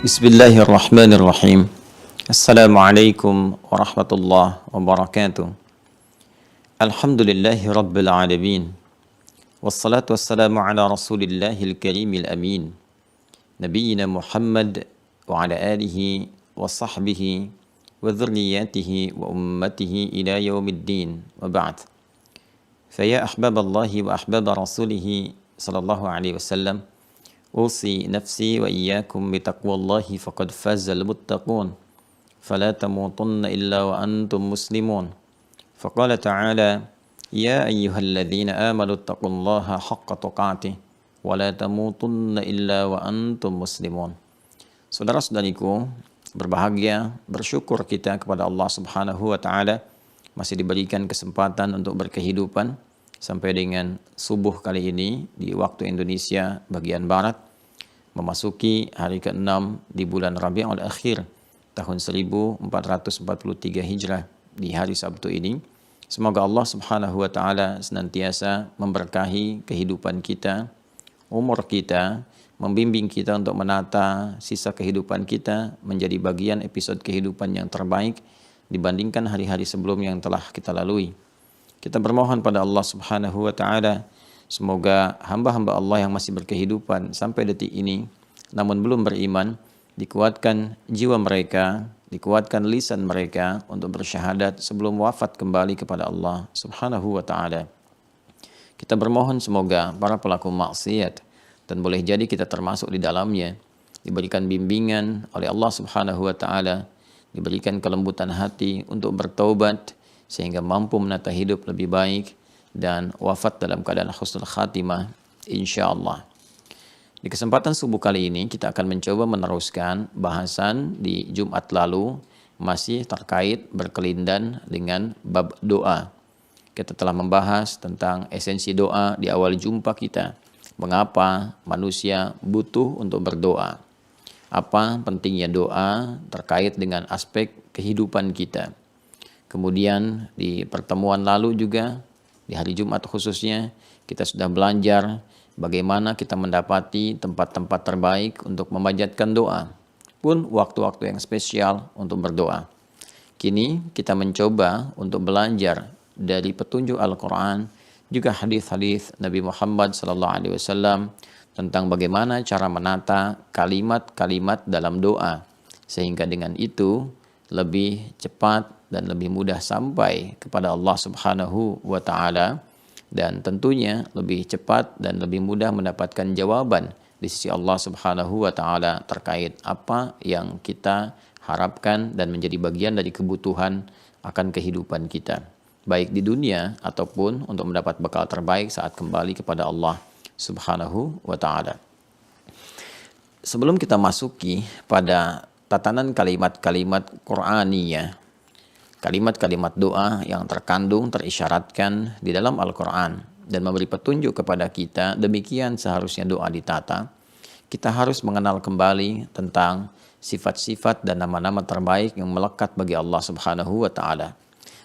Bismillahirrahmanirrahim. Assalamualaikum warahmatullahi wabarakatuh. Alhamdulillahi rabbil alamin. Wassalatu wassalamu ala rasulillahil karimil amin. Nabiyyina Muhammad wa ala alihi wa sahbihi wa dhurriyyatihi wa ummatihi ila yaumiddin wa ba'd. Faya ahbaballahi wa ahbaba rasulihi sallallahu alaihi wasallam, أوصي نفسي وإياكم بتقوى الله فقد فاز المتقون فلا تموتن إلا وأنتم مسلمون فقال تعالى يا أيها الذين آمنوا اتقوا الله حق تقاته ولا تموتن إلا وأنتم مسلمون. Saudara-saudariku, berbahagia, bersyukur kita kepada Allah Subhanahu wa taala masih diberikan kesempatan untuk berkehidupan sampai dengan subuh kali ini di waktu Indonesia bagian barat, memasuki hari ke-6 di bulan Rabiul Akhir tahun 1443 Hijrah di hari Sabtu ini. Semoga Allah Subhanahu wa taala senantiasa memberkahi kehidupan kita, umur kita, membimbing kita untuk menata sisa kehidupan kita menjadi bagian episode kehidupan yang terbaik dibandingkan hari-hari sebelumnya yang telah kita lalui. Kita bermohon pada Allah Subhanahu wa taala, semoga hamba-hamba Allah yang masih berkehidupan sampai detik ini namun belum beriman, dikuatkan jiwa mereka, dikuatkan lisan mereka untuk bersyahadat sebelum wafat kembali kepada Allah Subhanahu wa taala. Kita bermohon semoga para pelaku maksiat, dan boleh jadi kita termasuk di dalamnya, diberikan bimbingan oleh Allah Subhanahu wa taala, diberikan kelembutan hati untuk bertaubat sehingga mampu menata hidup lebih baik dan wafat dalam keadaan husnul khatimah insyaallah. Di kesempatan subuh kali ini kita akan mencoba meneruskan bahasan di Jumat lalu masih terkait berkelindan dengan bab doa. Kita telah membahas tentang esensi doa di awal jumpa kita. Mengapa manusia butuh untuk berdoa? Apa pentingnya doa terkait dengan aspek kehidupan kita? Kemudian di pertemuan lalu juga, di hari Jumat khususnya, kita sudah belajar bagaimana kita mendapati tempat-tempat terbaik untuk memanjatkan doa, pun waktu-waktu yang spesial untuk berdoa. Kini kita mencoba untuk belajar dari petunjuk Al-Quran, juga hadis-hadis Nabi Muhammad SAW tentang bagaimana cara menata kalimat-kalimat dalam doa, sehingga dengan itu lebih cepat dan lebih mudah sampai kepada Allah Subhanahu wa taala, dan tentunya lebih cepat dan lebih mudah mendapatkan jawaban di sisi Allah Subhanahu wa taala terkait apa yang kita harapkan dan menjadi bagian dari kebutuhan akan kehidupan kita, baik di dunia ataupun untuk mendapat bekal terbaik saat kembali kepada Allah Subhanahu wa taala. Sebelum kita masuki pada tatanan kalimat-kalimat Qur'aniyah, kalimat-kalimat doa yang terisyaratkan di dalam Al-Quran dan memberi petunjuk kepada kita demikian seharusnya doa ditata, kita harus mengenal kembali tentang sifat-sifat dan nama-nama terbaik yang melekat bagi Allah Subhanahu wa taala.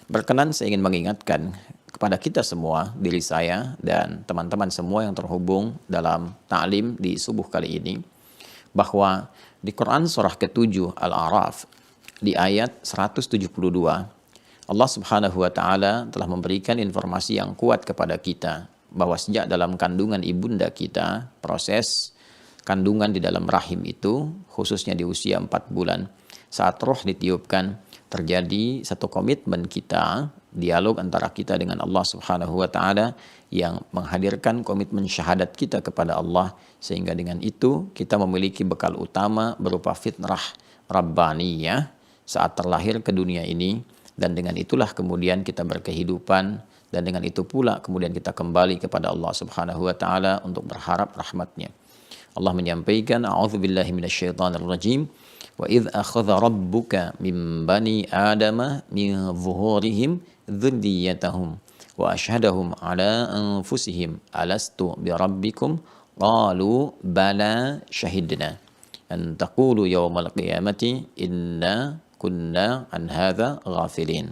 Berkenan saya ingin mengingatkan kepada kita semua, diri saya dan teman-teman semua yang terhubung dalam ta'lim di subuh kali ini, bahwa di Quran surah ke-7 Al-A'raf di ayat 172, Allah Subhanahu wa taala telah memberikan informasi yang kuat kepada kita bahwa sejak dalam kandungan ibunda kita, proses kandungan di dalam rahim itu, khususnya di usia 4 bulan, saat roh ditiupkan, terjadi satu komitmen kita dialog antara kita dengan Allah Subhanahu wa taala yang menghadirkan komitmen syahadat kita kepada Allah, sehingga dengan itu kita memiliki bekal utama berupa fitrah rabbaniyah saat terlahir ke dunia ini, dan dengan itulah kemudian kita berkehidupan, dan dengan itu pula kemudian kita kembali kepada Allah Subhanahu wa taala untuk berharap rahmatnya. Allah menyampaikan, a'udzubillahi minasyaitonirrajim, wa idz akhadha rabbuka min bani adama min zuhurihim dzurriyyatahum wa asyhadahum ala anfusihim alastu birabbikum qalu bala syahidna an taqulu yaumal qiyamati inna kunna an hadza ghafilin.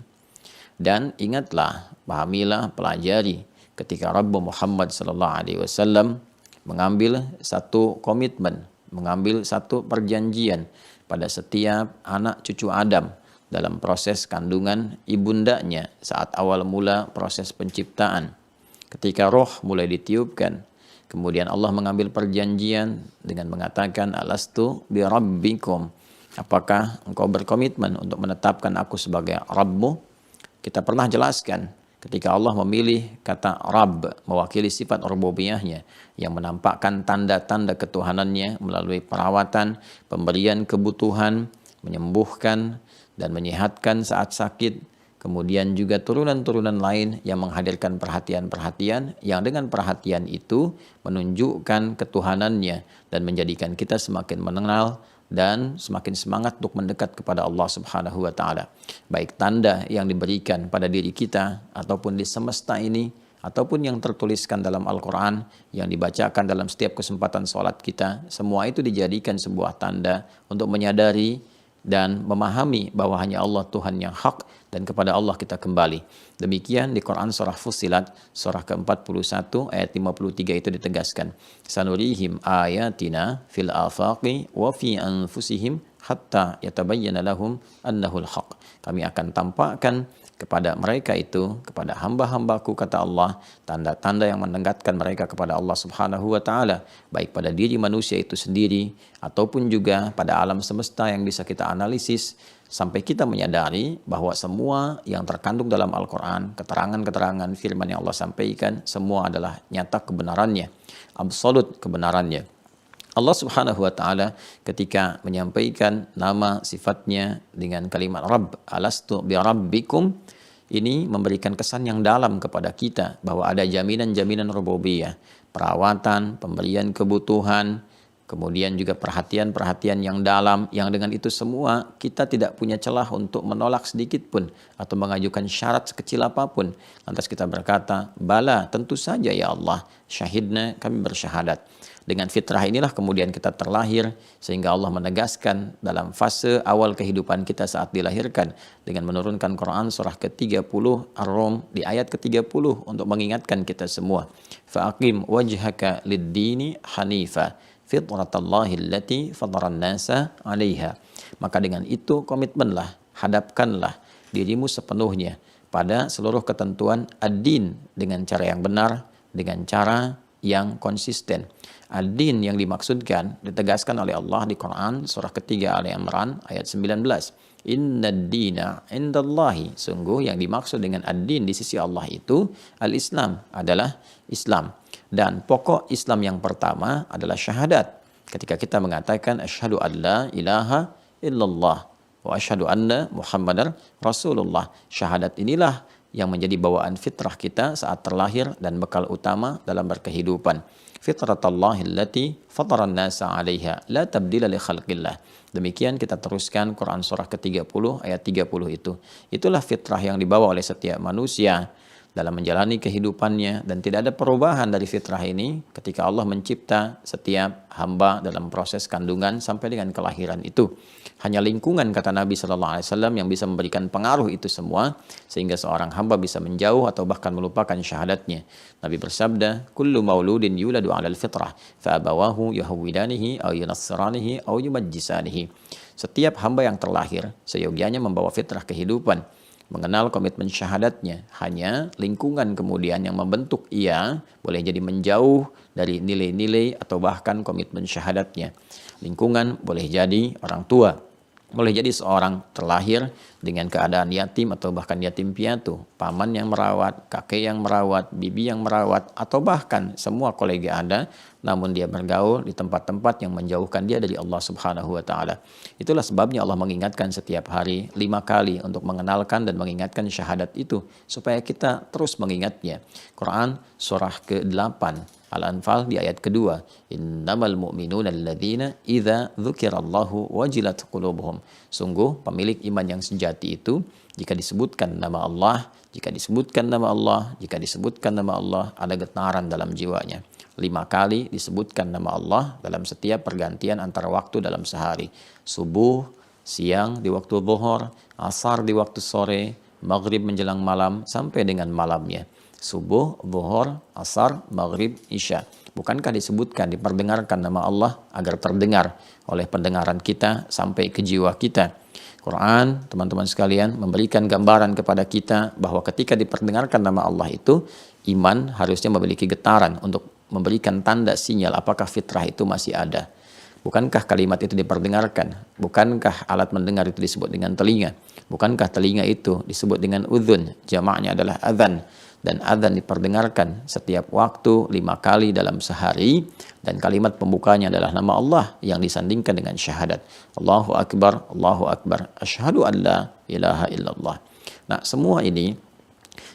Dan ingatlah, pahamilah, pelajari ketika Rabb Muhammad sallallahu alaihi wasallam mengambil satu komitmen, mengambil satu perjanjian pada setiap anak cucu Adam dalam proses kandungan ibundanya saat awal mula proses penciptaan. Ketika roh mulai ditiupkan, kemudian Allah mengambil perjanjian dengan mengatakan, alastu bi rabbikum, apakah engkau berkomitmen untuk menetapkan aku sebagai Rabbmu? Kita pernah jelaskan ketika Allah memilih kata Rabb mewakili sifat rububiyahnya yang menampakkan tanda-tanda ketuhanannya melalui perawatan, pemberian kebutuhan, menyembuhkan dan menyehatkan saat sakit, kemudian juga turunan-turunan lain yang menghadirkan perhatian-perhatian yang dengan perhatian itu menunjukkan ketuhanannya dan menjadikan kita semakin mengenal dan semakin semangat untuk mendekat kepada Allah Subhanahu wa taala. Baik tanda yang diberikan pada diri kita ataupun di semesta ini, ataupun yang tertuliskan dalam Al-Quran yang dibacakan dalam setiap kesempatan sholat kita, semua itu dijadikan sebuah tanda untuk menyadari dan memahami bahwa hanya Allah Tuhan yang hak dan kepada Allah kita kembali. Demikian di Quran surah Fussilat surah ke-41 ayat 53 itu ditegaskan, sanurihim ayatina fil afaqi wa fi anfusihim hatta yatabayyana lahum annahul haq. Kami akan tampakkan kepada mereka itu, kepada hamba-hambaku kata Allah, tanda-tanda yang mendekatkan mereka kepada Allah Subhanahu wa taala, baik pada diri manusia itu sendiri ataupun juga pada alam semesta yang bisa kita analisis sampai kita menyadari bahwa semua yang terkandung dalam Al-Qur'an, keterangan-keterangan firman yang Allah sampaikan, semua adalah nyata kebenarannya, absolut kebenarannya. Allah Subhanahu wa taala ketika menyampaikan nama sifatnya dengan kalimat Rabb, alastu bi rabbikum, ini memberikan kesan yang dalam kepada kita bahwa ada jaminan-jaminan rububiyah, perawatan, pemberian kebutuhan, kemudian juga perhatian-perhatian yang dalam, yang dengan itu semua kita tidak punya celah untuk menolak sedikit pun atau mengajukan syarat sekecil apapun. Lantas kita berkata, bala, tentu saja ya Allah, syahidna, kami bersyahadat. Dengan fitrah inilah kemudian kita terlahir, sehingga Allah menegaskan dalam fase awal kehidupan kita saat dilahirkan dengan menurunkan Quran surah ke-30 Ar-Rum di ayat ke-30 untuk mengingatkan kita semua. Fa'aqim wajhaka lid-dini hanifa fitratallahi allati fataran nasa 'alaiha. Maka dengan itu komitmenlah, hadapkanlah dirimu sepenuhnya pada seluruh ketentuan ad-din dengan cara yang benar, dengan cara yang konsisten. Ad-din yang dimaksudkan ditegaskan oleh Allah di Quran surah ketiga Ali Imran ayat 19. Inna ad-dina indallahi, sungguh yang dimaksud dengan ad-din di sisi Allah itu al-Islam, adalah Islam. Dan pokok Islam yang pertama adalah syahadat. Ketika kita mengatakan asyhadu an la ilaha illallah wa asyhadu anna Muhammadar Rasulullah. Syahadat inilah yang menjadi bawaan fitrah kita saat terlahir dan bekal utama dalam berkehidupan. Fitratallahi allati fataran nasa 'alaiha la tabdila li khalqillah. Demikian kita teruskan Quran surah ke-30 ayat 30 itu. Itulah fitrah yang dibawa oleh setiap manusia dalam menjalani kehidupannya, dan tidak ada perubahan dari fitrah ini ketika Allah mencipta setiap hamba dalam proses kandungan sampai dengan kelahiran itu. Hanya lingkungan, kata Nabi SAW, yang bisa memberikan pengaruh itu semua sehingga seorang hamba bisa menjauh atau bahkan melupakan syahadatnya. Nabi bersabda, kullu mauludin yuladu 'alal fitrah fa abawahu yuhawwidanihi aw yunassiranihi aw yumajjisanihi. Setiap hamba yang terlahir seyogianya membawa fitrah kehidupan, mengenal komitmen syahadatnya. Hanya lingkungan kemudian yang membentuk ia boleh jadi menjauh dari nilai-nilai atau bahkan komitmen syahadatnya. Lingkungan boleh jadi orang tua, Boleh jadi seorang terlahir dengan keadaan yatim atau bahkan yatim piatu, paman yang merawat, kakek yang merawat, bibi yang merawat, atau bahkan semua kolega Anda, namun dia bergaul di tempat-tempat yang menjauhkan dia dari Allah Subhanahu wa taala. Itulah sebabnya Allah mengingatkan setiap hari 5 kali untuk mengenalkan dan mengingatkan syahadat itu supaya kita terus mengingatnya. Quran surah ke-8 Al-Anfal di ayat kedua, innamal mu'minuna alladzina idza dzukirallahu wajilat qulubuhum. Sungguh pemilik iman yang sejati itu jika disebutkan nama Allah, jika disebutkan nama Allah, jika disebutkan nama Allah, ada getaran dalam jiwanya. 5 kali disebutkan nama Allah dalam setiap pergantian antara waktu dalam sehari. Subuh, siang di waktu zuhur, asar di waktu sore, maghrib menjelang malam sampai dengan malamnya. Subuh, zuhur, asar, maghrib, isya. Bukankah disebutkan, diperdengarkan nama Allah agar terdengar oleh pendengaran kita sampai ke jiwa kita. Quran, teman-teman sekalian, memberikan gambaran kepada kita bahwa ketika diperdengarkan nama Allah itu, iman harusnya memiliki getaran untuk memberikan tanda sinyal apakah fitrah itu masih ada. Bukankah kalimat itu diperdengarkan? Bukankah alat mendengar itu disebut dengan telinga? Bukankah telinga itu disebut dengan udhun? Jamaknya adalah adhan. Dan adzan diperdengarkan setiap waktu 5 kali dalam sehari, dan kalimat pembukanya adalah nama Allah yang disandingkan dengan syahadat. Allahu Akbar, asyhadu an la ilaha illallah. Nah, semua ini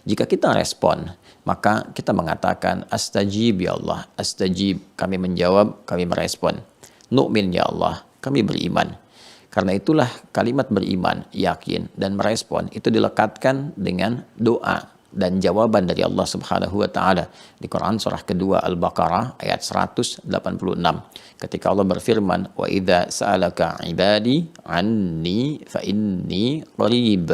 jika kita respon, maka kita mengatakan astajib ya Allah, astajib, kami menjawab, kami merespon. Nu'min ya Allah, kami beriman. Karena itulah kalimat beriman, yakin, dan merespon itu dilekatkan dengan doa dan jawaban dari Allah Subhanahu wa taala di Quran surah kedua Al-Baqarah ayat 186. Ketika Allah berfirman, "Wa idza sa'alaka 'ibadi 'anni fa inni qarib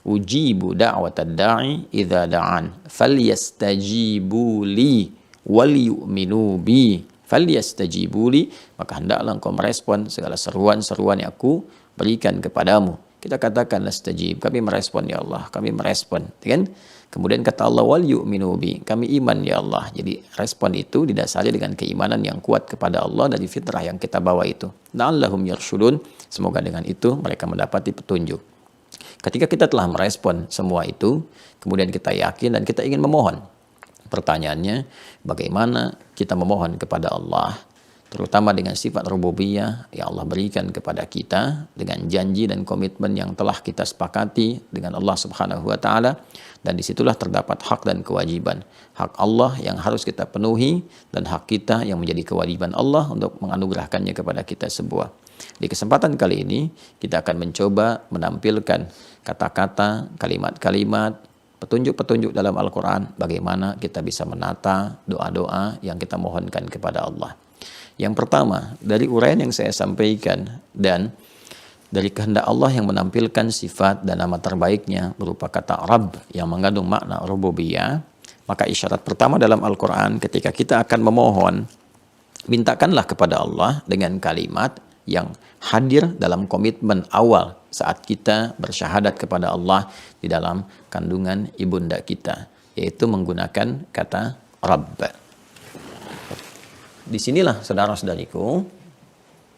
ujibu da'watad da'i idza da'an falyastajibu li wal yu'minu bi falyastajibu li." Maka hendaklah engkau merespon segala seruan-seruan yang aku berikan kepadamu. Kita katakan nastajib, kami merespon ya Allah, kami merespon, kan? Kemudian kata Allah, wal yu'minu bi, kami iman ya Allah. Jadi respon itu didasari dengan keimanan yang kuat kepada Allah dari fitrah yang kita bawa itu. La'allahum yarshudun, semoga dengan itu mereka mendapati petunjuk. Ketika kita telah merespon semua itu, kemudian kita yakin dan kita ingin memohon. Pertanyaannya, bagaimana kita memohon kepada Allah? Terutama dengan sifat rububiyah yang Allah berikan kepada kita dengan janji dan komitmen yang telah kita sepakati dengan Allah Subhanahu wa taala, dan disitulah terdapat hak dan kewajiban. Hak Allah yang harus kita penuhi dan hak kita yang menjadi kewajiban Allah untuk menganugerahkannya kepada kita semua. Di kesempatan kali ini kita akan mencoba menampilkan kata-kata, kalimat-kalimat, petunjuk-petunjuk dalam Al-Quran bagaimana kita bisa menata doa-doa yang kita mohonkan kepada Allah. Yang pertama, dari uraian yang saya sampaikan dan dari kehendak Allah yang menampilkan sifat dan nama terbaiknya berupa kata Rabb yang mengandung makna rububiyah, maka isyarat pertama dalam Al-Quran ketika kita akan memohon, mintakanlah kepada Allah dengan kalimat yang hadir dalam komitmen awal saat kita bersyahadat kepada Allah di dalam kandungan ibunda kita, yaitu menggunakan kata Rabb. Disinilah saudara-saudariku,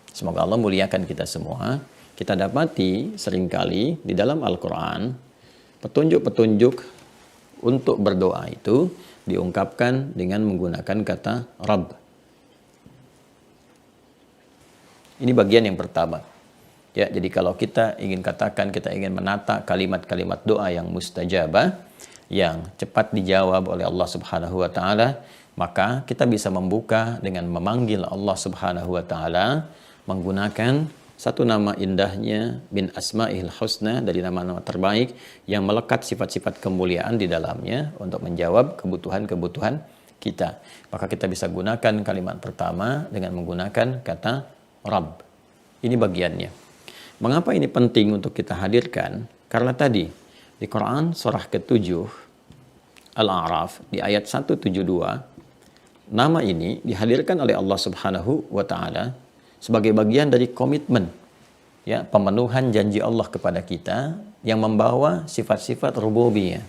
semoga Allah muliakan kita semua, kita dapati seringkali di dalam Al-Quran petunjuk-petunjuk untuk berdoa itu diungkapkan dengan menggunakan kata Rabb. Ini bagian yang pertama. Ya, jadi kalau kita ingin katakan, kita ingin menata kalimat-kalimat doa yang mustajabah, yang cepat dijawab oleh Allah Subhanahu wa taala, maka kita bisa membuka dengan memanggil Allah Subhanahu wa taala menggunakan satu nama indahnya bin Asma'il Husna, dari nama-nama terbaik yang melekat sifat-sifat kemuliaan di dalamnya untuk menjawab kebutuhan-kebutuhan kita. Maka kita bisa gunakan kalimat pertama dengan menggunakan kata Rabb. Ini bagiannya. Mengapa ini penting untuk kita hadirkan? Karena tadi di Quran surah ke-7 Al-A'raf di ayat 172, nama ini dihadirkan oleh Allah Subhanahu wa taala sebagai bagian dari komitmen, ya, pemenuhan janji Allah kepada kita yang membawa sifat-sifat rububiyah.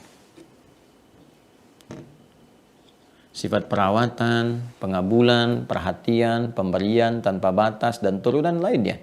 Sifat perawatan, pengabulan, perhatian, pemberian tanpa batas dan turunan lainnya.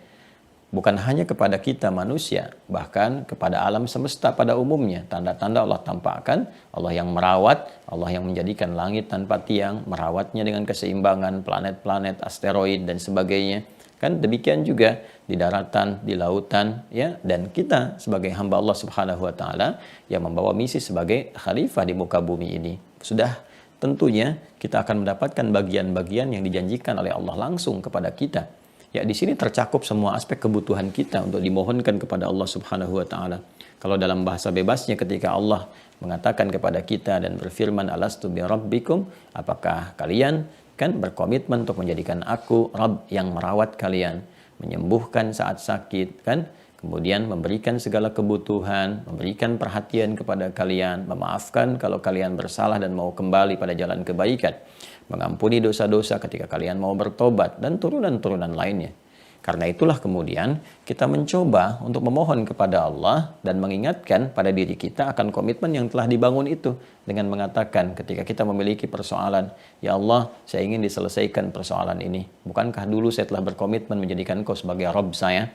Bukan hanya kepada kita manusia, bahkan kepada alam semesta pada umumnya. Tanda-tanda Allah tampakkan, Allah yang merawat, Allah yang menjadikan langit tanpa tiang, merawatnya dengan keseimbangan, planet-planet, asteroid, dan sebagainya. Kan demikian juga di daratan, di lautan, ya. Dan kita sebagai hamba Allah Subhanahu wa taala yang membawa misi sebagai khalifah di muka bumi ini. Sudah tentunya kita akan mendapatkan bagian-bagian yang dijanjikan oleh Allah langsung kepada kita. Ya, di sini tercakup semua aspek kebutuhan kita untuk dimohonkan kepada Allah Subhanahu wa taala. Kalau dalam bahasa bebasnya ketika Allah mengatakan kepada kita dan berfirman, alastu bi rabbikum, apakah kalian kan berkomitmen untuk menjadikan aku Rabb yang merawat kalian, menyembuhkan saat sakit, kan? Kemudian memberikan segala kebutuhan, memberikan perhatian kepada kalian, memaafkan kalau kalian bersalah dan mau kembali pada jalan kebaikan, mengampuni dosa-dosa ketika kalian mau bertobat, dan turunan-turunan lainnya. Karena itulah kemudian kita mencoba untuk memohon kepada Allah dan mengingatkan pada diri kita akan komitmen yang telah dibangun itu dengan mengatakan ketika kita memiliki persoalan, ya Allah, saya ingin diselesaikan persoalan ini. Bukankah dulu saya telah berkomitmen menjadikan Engkau sebagai Rabb saya?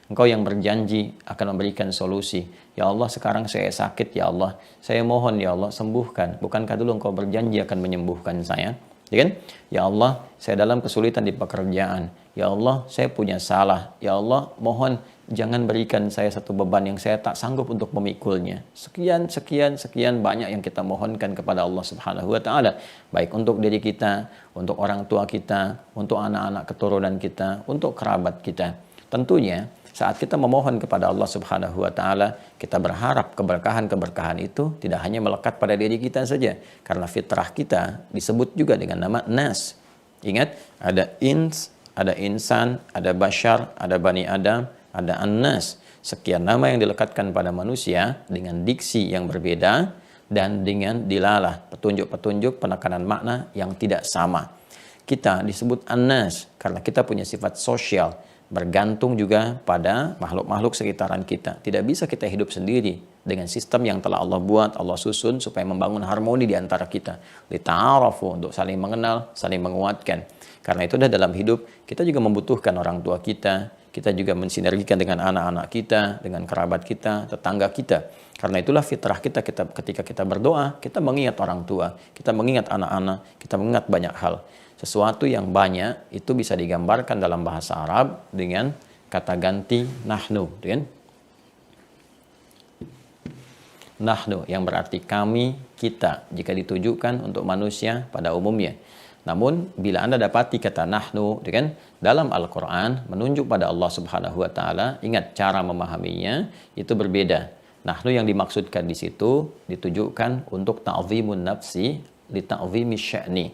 Engkau yang berjanji akan memberikan solusi. Ya Allah, sekarang saya sakit, ya Allah. Saya mohon, ya Allah, sembuhkan. Bukankah dulu Engkau berjanji akan menyembuhkan saya? Ya kan? Ya Allah, saya dalam kesulitan di pekerjaan. Ya Allah, saya punya salah. Ya Allah, mohon jangan berikan saya satu beban yang saya tak sanggup untuk memikulnya. Sekian banyak yang kita mohonkan kepada Allah Subhanahu wa taala, baik untuk diri kita, untuk orang tua kita, untuk anak-anak keturunan kita, untuk kerabat kita. Tentunya saat kita memohon kepada Allah Subhanahu wa taala, kita berharap keberkahan-keberkahan itu tidak hanya melekat pada diri kita saja, karena fitrah kita disebut juga dengan nama Nas. Ingat, ada ins, ada insan, ada bashar, ada bani Adam, ada An-Nas. Sekian nama yang dilekatkan pada manusia dengan diksi yang berbeda dan dengan dilalah, petunjuk-petunjuk penekanan makna yang tidak sama. Kita disebut An-Nas karena kita punya sifat sosial, bergantung juga pada makhluk-makhluk sekitaran kita. Tidak bisa kita hidup sendiri dengan sistem yang telah Allah buat, Allah susun supaya membangun harmoni di antara kita. Lita'arafu, untuk saling mengenal, saling menguatkan. Karena itu dalam hidup kita juga membutuhkan orang tua kita juga mensinergikan dengan anak-anak kita, dengan kerabat kita, tetangga kita. Karena itulah fitrah kita ketika kita berdoa, kita mengingat orang tua, kita mengingat anak-anak, kita mengingat banyak hal. Sesuatu yang banyak itu bisa digambarkan dalam bahasa Arab dengan kata ganti nahnu, kan? Nahnu yang berarti kami, kita, jika ditujukan untuk manusia pada umumnya. Namun bila Anda dapati kata nahnu, kan, dalam Al-Qur'an menunjuk pada Allah Subhanahu wa taala, ingat cara memahaminya itu berbeda. Nahnu yang dimaksudkan di situ ditujukan untuk ta'zimun nafsi li ta'zimi sya'ni,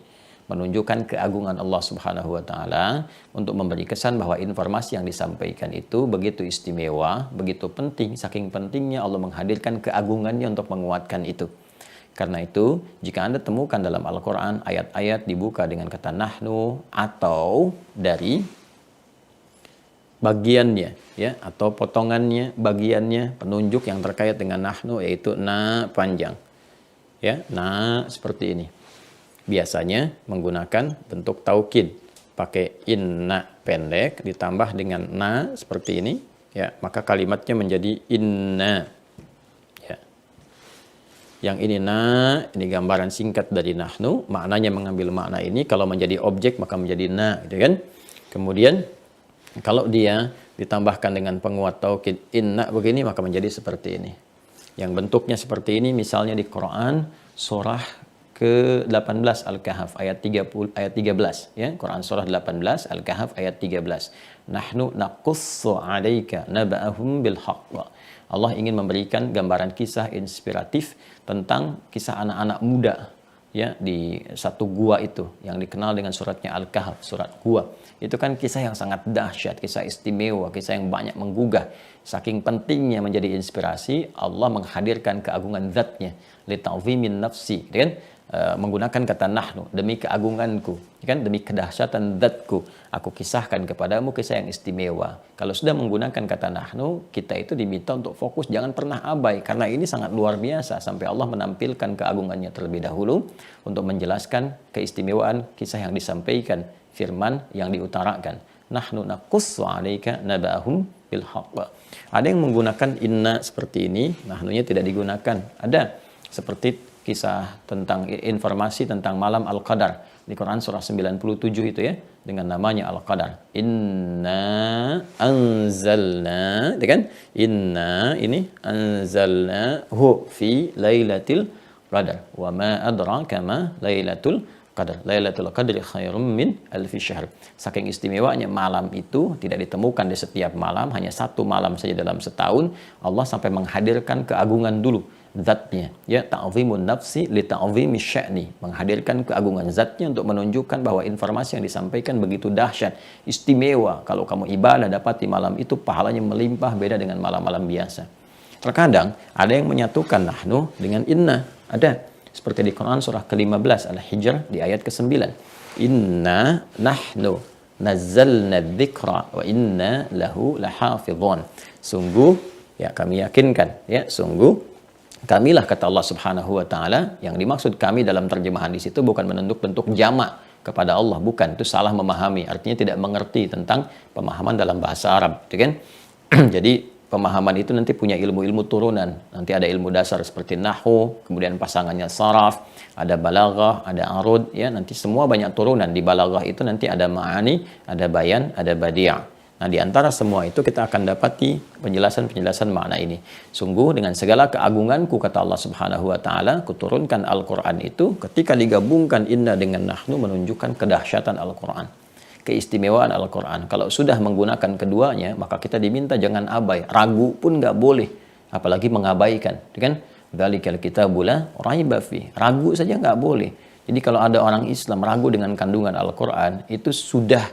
menunjukkan keagungan Allah Subhanahu wa taala untuk memberi kesan bahwa informasi yang disampaikan itu begitu istimewa, begitu penting, saking pentingnya Allah menghadirkan keagungannya untuk menguatkan itu. Karena itu, jika Anda temukan dalam Al-Qur'an ayat-ayat dibuka dengan kata nahnu atau dari bagiannya, ya, atau potongannya, bagiannya, penunjuk yang terkait dengan nahnu yaitu na panjang. Ya, na seperti ini. Biasanya menggunakan bentuk taukid, pakai inna pendek ditambah dengan na seperti ini, ya, maka kalimatnya menjadi inna. Ya. Yang ini na, ini gambaran singkat dari nahnu, maknanya mengambil makna ini, kalau menjadi objek maka menjadi na, gitu kan? Kemudian kalau dia ditambahkan dengan penguat taukid inna begini maka menjadi seperti ini. Yang bentuknya seperti ini misalnya di Quran surah ke-18 Al-Kahf ayat 13 ya, Quran surah 18 Al-Kahf ayat 13. Nahnu naqussu 'alaika naba'ahum bil haqq. Allah ingin memberikan gambaran kisah inspiratif tentang kisah anak-anak muda ya di satu gua itu yang dikenal dengan suratnya Al-Kahf, surat gua. Itu kan kisah yang sangat dahsyat, kisah istimewa, kisah yang banyak menggugah. Saking pentingnya menjadi inspirasi, Allah menghadirkan keagungan zatnya li ta'zimin nafsi, kan? Menggunakan kata nahnu, demi keagunganku, kan, demi kedahsyatan zatku, aku kisahkan kepadamu kisah yang istimewa. Kalau sudah menggunakan kata nahnu, kita itu diminta untuk fokus, jangan pernah abai, karena ini sangat luar biasa, sampai Allah menampilkan keagungannya terlebih dahulu untuk menjelaskan keistimewaan kisah yang disampaikan, firman yang diutarakan. Nahnu naqussu 'alaika naba'ahum bil haqq. Ada yang menggunakan inna seperti ini, nahnunya tidak digunakan. Ada seperti kisah tentang informasi tentang malam Al-Qadar di Quran surah 97 itu ya, dengan namanya Al-Qadar. Inna anzalna, itu kan? Inna ini anzalnahu fi lailatul qadar. Wa ma adraka ma lailatul qadar. Lailatul qadri khairum min alfi syahr. Saking istimewanya malam itu tidak ditemukan di setiap malam, hanya satu malam saja dalam setahun. Allah sampai menghadirkan keagungan dulu zatnya, ya, ta'zimun nafsi li ta'zimi sya'ni, menghadirkan keagungan zatnya untuk menunjukkan bahwa informasi yang disampaikan begitu dahsyat, istimewa. Kalau kamu ibadah dapat di malam itu, pahalanya melimpah, beda dengan malam-malam biasa. Terkadang ada yang menyatukan nahnu dengan inna, ada seperti di Quran surah ke-15 Al-Hijr di ayat ke-9. Inna nahnu nazzalna dzikra wa inna lahu lahafidhun. Sungguh, ya, kami yakinkan, ya, sungguh kamilah, kata Allah Subhanahu wa taala. Yang dimaksud kami dalam terjemahan di situ bukan bentuk jamak kepada Allah, bukan, itu salah memahami, artinya tidak mengerti tentang pemahaman dalam bahasa Arab, gitu kan? Jadi pemahaman itu nanti punya ilmu-ilmu turunan. Nanti ada ilmu dasar seperti nahwu, kemudian pasangannya saraf, ada balaghah, ada arud, ya, nanti semua banyak turunan. Di balaghah itu nanti ada ma'ani, ada bayan, ada badi'. Nah, di antara semua itu kita akan dapati penjelasan-penjelasan makna ini. Sungguh dengan segala keagunganku, kata Allah Subhanahu wa taala, kuturunkan Al-Qur'an itu, ketika digabungkan inna dengan nahnu menunjukkan kedahsyatan Al-Qur'an, keistimewaan Al-Quran. Kalau sudah menggunakan keduanya, maka kita diminta jangan abai, ragu pun nggak boleh, apalagi mengabaikan, kan? Dzalikal kitabu la raiba fi, ragu saja nggak boleh. Jadi kalau ada orang Islam ragu dengan kandungan Al-Quran, itu sudah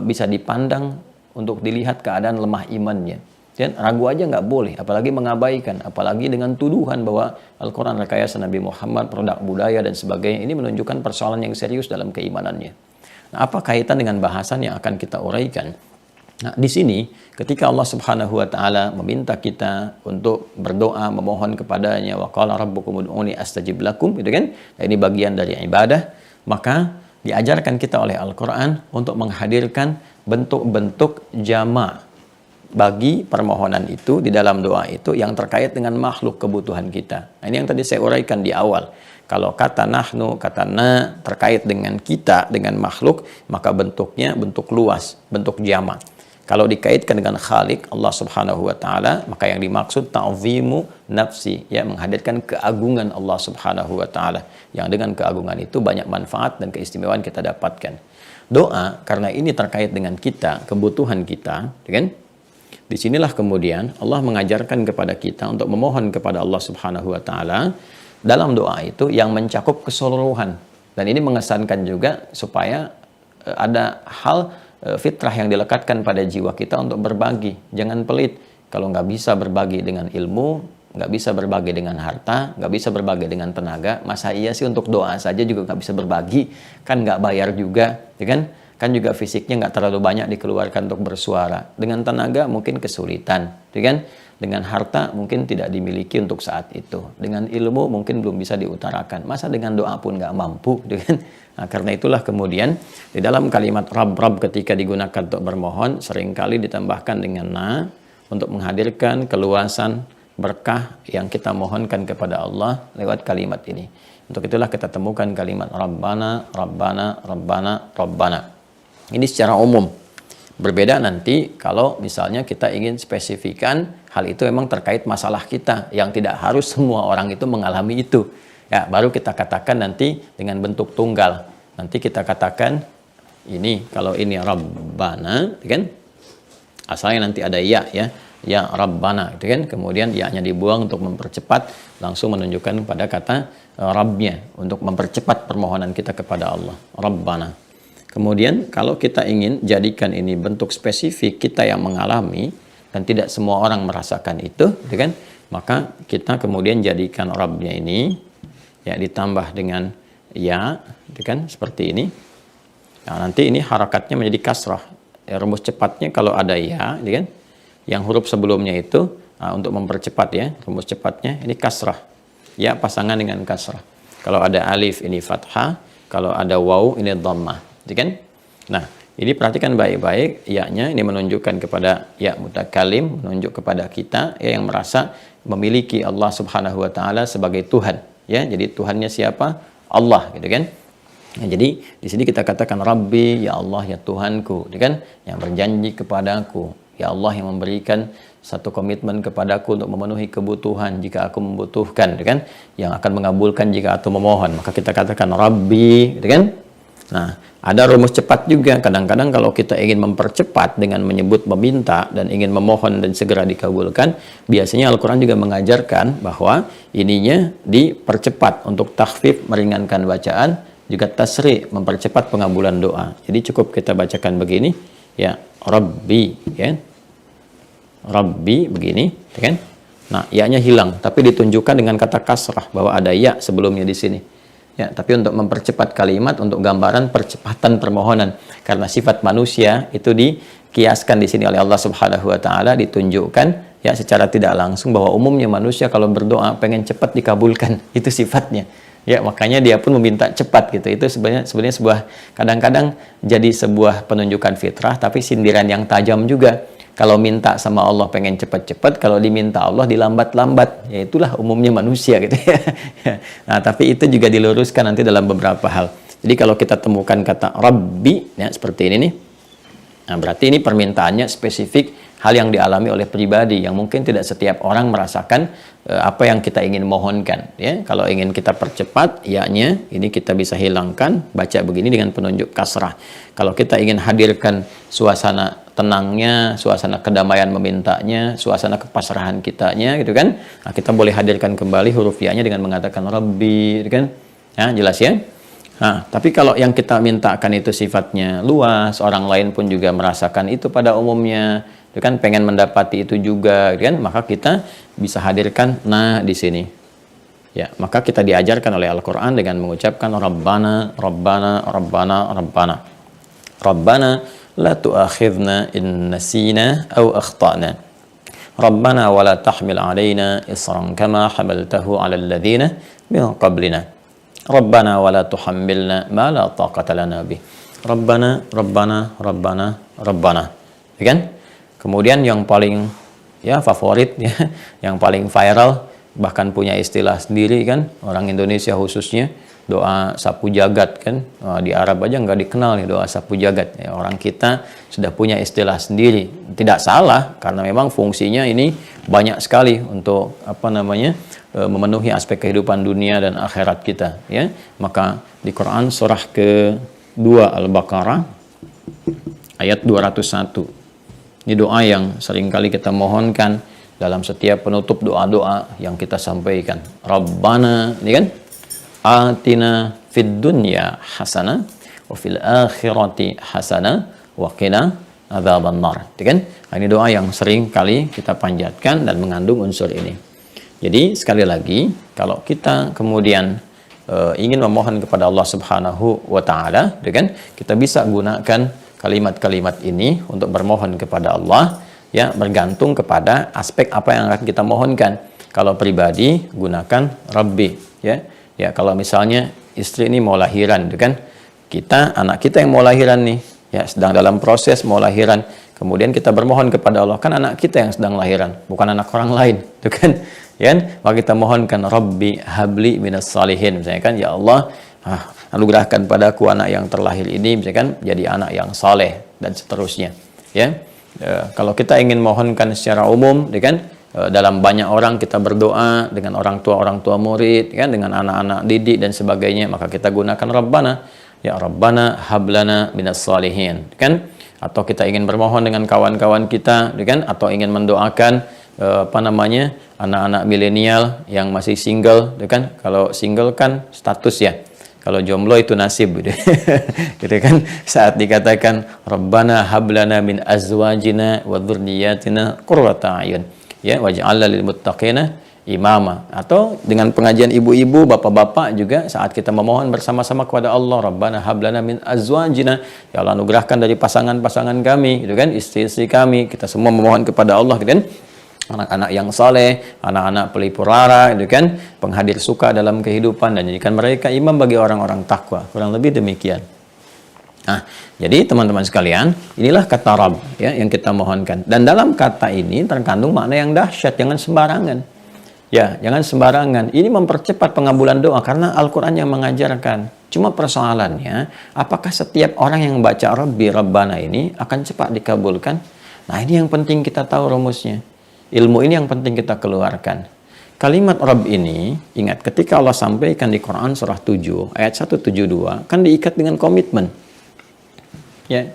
bisa dipandang untuk dilihat keadaan lemah imannya. Dan ragu aja nggak boleh, apalagi mengabaikan, apalagi dengan tuduhan bahwa Al-Quran rekayasa Nabi Muhammad, produk budaya dan sebagainya. Ini menunjukkan persoalan yang serius dalam keimanannya. Nah, apa kaitan dengan bahasan yang akan kita uraikan? Nah, di sini ketika Allah Subhanahu wa taala meminta kita untuk berdoa, memohon kepadanya, wa qala rabbukum ud'uni astajib lakum, gitu kan? Nah, ini bagian dari ibadah, maka diajarkan kita oleh Al-Quran untuk menghadirkan bentuk-bentuk jamak bagi permohonan itu di dalam doa itu yang terkait dengan makhluk kebutuhan kita. Nah, ini yang tadi saya uraikan di awal. Kalau kata nahnu, kata na terkait dengan kita, dengan makhluk, maka bentuknya bentuk luas, bentuk jamak. Kalau dikaitkan dengan Khalik, Allah Subhanahu wa taala, maka yang dimaksud ta'zimu nafsi, ya, menghadirkan keagungan Allah Subhanahu wa taala. Yang dengan keagungan itu banyak manfaat dan keistimewaan kita dapatkan. Doa karena ini terkait dengan kita, kebutuhan kita, kan? Disinilah kemudian Allah mengajarkan kepada kita untuk memohon kepada Allah Subhanahu wa taala dalam doa itu yang mencakup keseluruhan. Dan ini mengesankan juga supaya ada hal fitrah yang dilekatkan pada jiwa kita untuk berbagi. Jangan pelit. Kalau nggak bisa berbagi dengan ilmu, nggak bisa berbagi dengan harta, nggak bisa berbagi dengan tenaga, masa iya sih untuk doa saja juga nggak bisa berbagi? Kan nggak bayar juga, ya kan? Kan juga fisiknya nggak terlalu banyak dikeluarkan untuk bersuara. Dengan tenaga mungkin kesulitan, ya kan? Dengan harta mungkin tidak dimiliki untuk saat itu. Dengan ilmu mungkin belum bisa diutarakan. Masa dengan doa pun nggak mampu, ya kan? Nah, karena itulah kemudian di dalam kalimat Rabb ketika digunakan untuk bermohon seringkali ditambahkan dengan na untuk menghadirkan keluasan berkah yang kita mohonkan kepada Allah lewat kalimat ini. Untuk itulah kita temukan kalimat Rabbana, Rabbana, Rabbana, Rabbana. Ini secara umum. Berbeda nanti kalau misalnya kita ingin spesifikan hal itu memang terkait masalah kita yang tidak harus semua orang itu mengalami itu. Ya, baru kita katakan nanti dengan bentuk tunggal. Nanti kita katakan ini, kalau ini Rabbana, kan? Asalnya nanti ada ya, ya Rabbana, gitu kan? Kemudian ya-nya dibuang untuk mempercepat, langsung menunjukkan pada kata Rabbnya untuk mempercepat permohonan kita kepada Allah. Rabbana. Kemudian kalau kita ingin jadikan ini bentuk spesifik kita yang mengalami dan tidak semua orang merasakan itu, gitu kan? Maka kita kemudian jadikan Rabbnya ini ya ditambah dengan ya, gitu kan? Seperti ini. Nah, nanti ini harakatnya menjadi kasrah. Ya, rumus cepatnya kalau ada ya, gitu kan? Yang huruf sebelumnya itu untuk mempercepat ya, rumus cepatnya ini kasrah. Ya pasangan dengan kasrah. Kalau ada alif ini fathah, kalau ada waw ini dhammah, gitu kan? Nah, Ini perhatikan baik-baik, ya-nya ini menunjukkan kepada ya mutakalim, menunjuk kepada kita ya, yang merasa memiliki Allah Subhanahu wa taala sebagai Tuhan, ya. Jadi Tuhannya siapa? Allah, gitu kan. Nah, jadi di sini kita katakan Rabbi, ya Allah, ya Tuhanku, gitu kan, yang berjanji kepadaku, ya Allah yang memberikan satu komitmen kepadaku untuk memenuhi kebutuhan jika aku membutuhkan, gitu kan, yang akan mengabulkan jika aku memohon. Maka kita katakan Rabbi, gitu kan. Nah, ada rumus cepat juga. Kadang-kadang kalau kita ingin mempercepat dengan menyebut meminta dan ingin memohon dan segera dikabulkan, biasanya Al-Quran juga mengajarkan bahwa ininya dipercepat untuk takhfif, meringankan bacaan, juga tasri, mempercepat pengabulan doa. Jadi cukup kita bacakan begini, ya, Rabbi, ya, Rabbi begini, ya kan? Nah, ya-nya hilang, tapi ditunjukkan dengan kata kasrah bahwa ada ya sebelumnya di sini. Ya, tapi untuk mempercepat kalimat, untuk gambaran percepatan permohonan, karena sifat manusia itu dikiaskan di sini oleh Allah Subhanahu wa taala, ditunjukkan ya secara tidak langsung bahwa umumnya manusia kalau berdoa pengen cepat dikabulkan, itu sifatnya. Ya, makanya dia pun meminta cepat gitu. Itu sebenarnya sebuah, kadang-kadang jadi sebuah penunjukan fitrah, tapi sindiran yang tajam juga. Kalau minta sama Allah pengen cepat-cepat, kalau diminta Allah dilambat-lambat. Ya itulah umumnya manusia gitu ya. Nah, tapi itu juga diluruskan nanti dalam beberapa hal. Jadi kalau kita temukan kata Rabbi, ya seperti ini nih. Nah, berarti ini permintaannya spesifik hal yang dialami oleh pribadi yang mungkin tidak setiap orang merasakan apa yang kita ingin mohonkan, ya. Kalau ingin kita percepat, ya-nya ini kita bisa hilangkan, baca begini dengan penunjuk kasrah. Kalau kita ingin hadirkan suasana tenangnya, suasana kedamaian memintanya, suasana kepasrahan kitanya, gitu kan. Nah, kita boleh hadirkan kembali huruf ya-nya dengan mengatakan Rabbi, gitu kan. Ya, jelas ya. Nah, tapi kalau yang kita mintakan itu sifatnya luas, orang lain pun juga merasakan itu pada umumnya, itu kan, pengen mendapati itu juga, kan, maka kita bisa hadirkan nah di sini. Ya, maka kita diajarkan oleh Al-Qur'an dengan mengucapkan Rabbana, Rabbana, Rabbana, Rabbana. Rabbana la tu'akhidna in nasina aw akhtana. Rabbana wa la tahmil 'alaina isran kama hamaltahu 'alal ladzina min qablina. Rabbana wa la tuhammilna ma la taqata lana bih. Rabbana, Rabbana, Rabbana, Rabbana. Ya kan? Kemudian yang paling ya favorit ya, yang paling viral, bahkan punya istilah sendiri kan, orang Indonesia khususnya, doa sapu jagat kan. Di Arab aja nggak dikenal nih doa sapu jagat. Ya, orang kita sudah punya istilah sendiri. Tidak salah, karena memang fungsinya ini banyak sekali untuk apa namanya, memenuhi aspek kehidupan dunia dan akhirat kita. Ya, maka di Quran surah ke-2 Al-Baqarah ayat 201. Ini doa yang seringkali kita mohonkan dalam setiap penutup doa-doa yang kita sampaikan. Rabbana, ini kan? Atina fid dunya hasanah wa fil akhirati hasanah wa qina adzabannar. Itu kan? Ini doa yang sering kali kita panjatkan dan mengandung unsur ini. Jadi sekali lagi, kalau kita kemudian ingin memohon kepada Allah Subhanahu wa taala, kan? Kita bisa gunakan kalimat-kalimat ini untuk bermohon kepada Allah, ya, bergantung kepada aspek apa yang akan kita mohonkan. Kalau pribadi gunakan Rabbi, ya. Ya, kalau misalnya istri ini mau lahiran, kan? Anak kita yang mau lahiran nih, ya, sedang dalam proses mau lahiran. Kemudian kita bermohon kepada Allah, kan anak kita yang sedang lahiran, bukan anak orang lain, kan? Ya, maka kita mohonkan Rabbi habli minas salihin, misalnya kan, ya Allah, anugerahkan padaku anak yang terlahir ini, misalkan, jadi anak yang saleh dan seterusnya. Ya, kalau kita ingin mohonkan secara umum, kan, dalam banyak orang kita berdoa dengan orang tua murid, kan, dengan anak-anak didik dan sebagainya, maka kita gunakan Rabbana, ya Rabbana hablana minas salihin, kan. Atau kita ingin bermohon dengan kawan-kawan kita, kan, atau ingin mendoakan apa namanya, anak-anak milenial yang masih single, kan. Kalau single kan status ya. Kalau jomblo itu nasib gitu. Gitu kan, saat dikatakan Rabbana hablana min azwajina wa dzurriyyatina qurrata a'yun, ya, waj'alna lil muttaqina imama. Atau dengan pengajian ibu-ibu, bapak-bapak juga, saat kita memohon bersama-sama kepada Allah, Rabbana hablana min azwajina, ya Allah anugerahkan dari pasangan-pasangan kami, gitu kan, istri-istri kami, kita semua memohon kepada Allah, gitu kan, anak-anak yang saleh, anak-anak pelipur lara, itu kan, penghadir suka dalam kehidupan, dan jadikan mereka imam bagi orang-orang takwa. Kurang lebih demikian. Nah, jadi teman-teman sekalian, inilah kata Rabb ya yang kita mohonkan. Dan dalam kata ini terkandung makna yang dahsyat, jangan sembarangan. Ya, jangan sembarangan. Ini mempercepat pengabulan doa karena Al-Qur'an yang mengajarkan. Cuma persoalannya, apakah setiap orang yang baca Rabbi Rabbana ini akan cepat dikabulkan? Nah, ini yang penting kita tahu rumusnya. Ilmu ini yang penting kita keluarkan. Kalimat Rabb ini, ingat ketika Allah sampaikan di Quran surah 7 ayat 172, kan diikat dengan komitmen. Ya.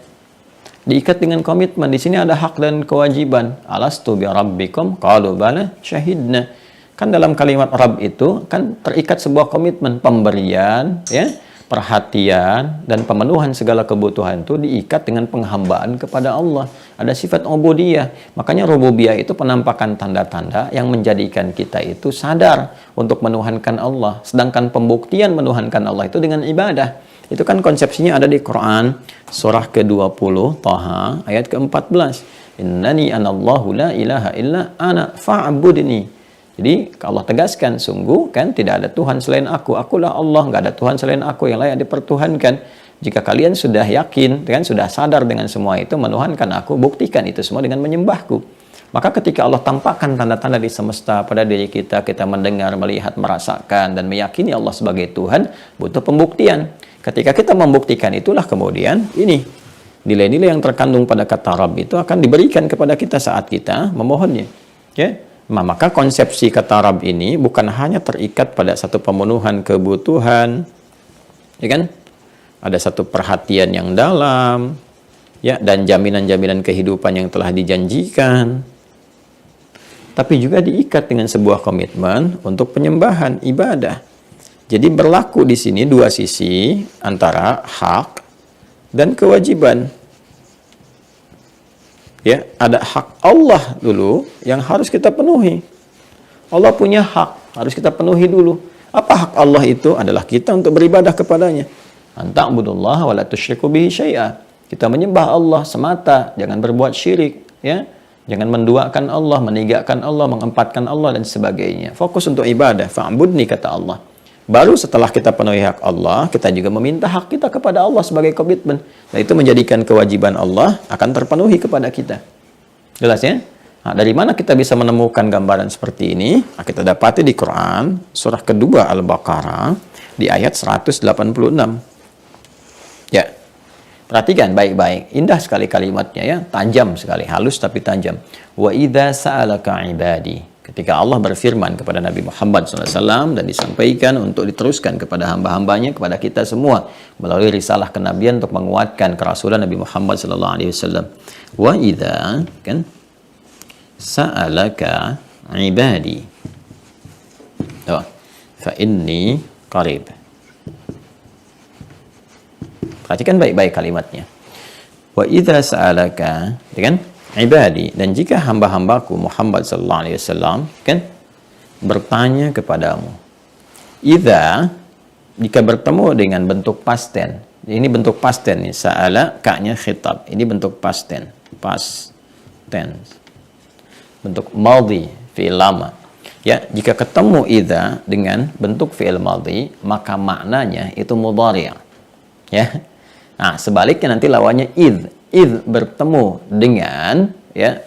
Diikat dengan komitmen. Di sini ada hak dan kewajiban. Alastu bi rabbikum qalu bala syahidna. Kan dalam kalimat Rabb itu kan terikat sebuah komitmen pemberian, ya, perhatian dan pemenuhan segala kebutuhan itu diikat dengan penghambaan kepada Allah. Ada sifat ubudiyah. Makanya rububiyah itu penampakan tanda-tanda yang menjadikan kita itu sadar untuk menuhankan Allah. Sedangkan pembuktian menuhankan Allah itu dengan ibadah. Itu kan konsepsinya ada di Quran surah ke-20 Taha ayat ke-14. Innani anallahu la ilaha illa ana fa'budni. Jadi Allah tegaskan, sungguh kan tidak ada Tuhan selain aku. Akulah Allah, nggak ada Tuhan selain aku yang layak dipertuhankan. Jika kalian sudah yakin, kan sudah sadar dengan semua itu, menuhankan aku, buktikan itu semua dengan menyembahku. Maka ketika Allah tampakkan tanda-tanda di semesta pada diri kita, kita mendengar, melihat, merasakan, dan meyakini Allah sebagai Tuhan, butuh pembuktian. Ketika kita membuktikan itulah kemudian ini nilai-nilai yang terkandung pada kata Rabb itu akan diberikan kepada kita saat kita memohonnya. Ya, maka konsepsi kata Rabb ini bukan hanya terikat pada satu pemenuhan kebutuhan, ya kan? Ada satu perhatian yang dalam, ya, dan jaminan-jaminan kehidupan yang telah dijanjikan. Tapi juga diikat dengan sebuah komitmen untuk penyembahan ibadah. Jadi berlaku di sini dua sisi antara hak dan kewajiban. Ya, ada hak Allah dulu yang harus kita penuhi. Allah punya hak, harus kita penuhi dulu. Apa hak Allah itu? Adalah kita untuk beribadah kepadanya. Anta'budullaha wa la tusyriku bihi syai'a. Kita menyembah Allah semata, jangan berbuat syirik, ya. Jangan menduakan Allah, meninggalkan Allah, mengempatkan Allah dan sebagainya. Fokus untuk ibadah. Fa'budni kata Allah. Baru setelah kita penuhi hak Allah, kita juga meminta hak kita kepada Allah sebagai komitmen. Dan itu menjadikan kewajiban Allah akan terpenuhi kepada kita. Jelas ya? Nah, dari mana kita bisa menemukan gambaran seperti ini? Nah, kita dapati di Quran, surah kedua Al-Baqarah, di ayat 186. Ya, perhatikan baik-baik. Indah sekali kalimatnya ya, tajam sekali, halus tapi tajam. Wa idza sa'alaka ibadi. Ketika Allah berfirman kepada Nabi Muhammad SAW dan disampaikan untuk diteruskan kepada hamba-hambanya, kepada kita semua melalui risalah kenabian untuk menguatkan kerasulan Nabi Muhammad SAW. Wa idza kan sa'alaka ibadi. Oh, fa inni qarib. Perhatikan baik-baik kalimatnya. Wa idza sa'alaka, kan? Ibadi, dan jika hamba-hambaku Muhammad sallallahu alaihi wasallam kan bertanya kepadamu. Idza, jika bertemu dengan bentuk past tense. Ini bentuk past tense nih, sa'ala ka-nya khitab. Ini bentuk past tense. Past tense. Bentuk madhi, fi'il lama. Ya, jika ketemu idza dengan bentuk fi'il madhi, maka maknanya itu mudhari'. Ya. Nah, sebaliknya nanti lawannya idz. Idz bertemu dengan ya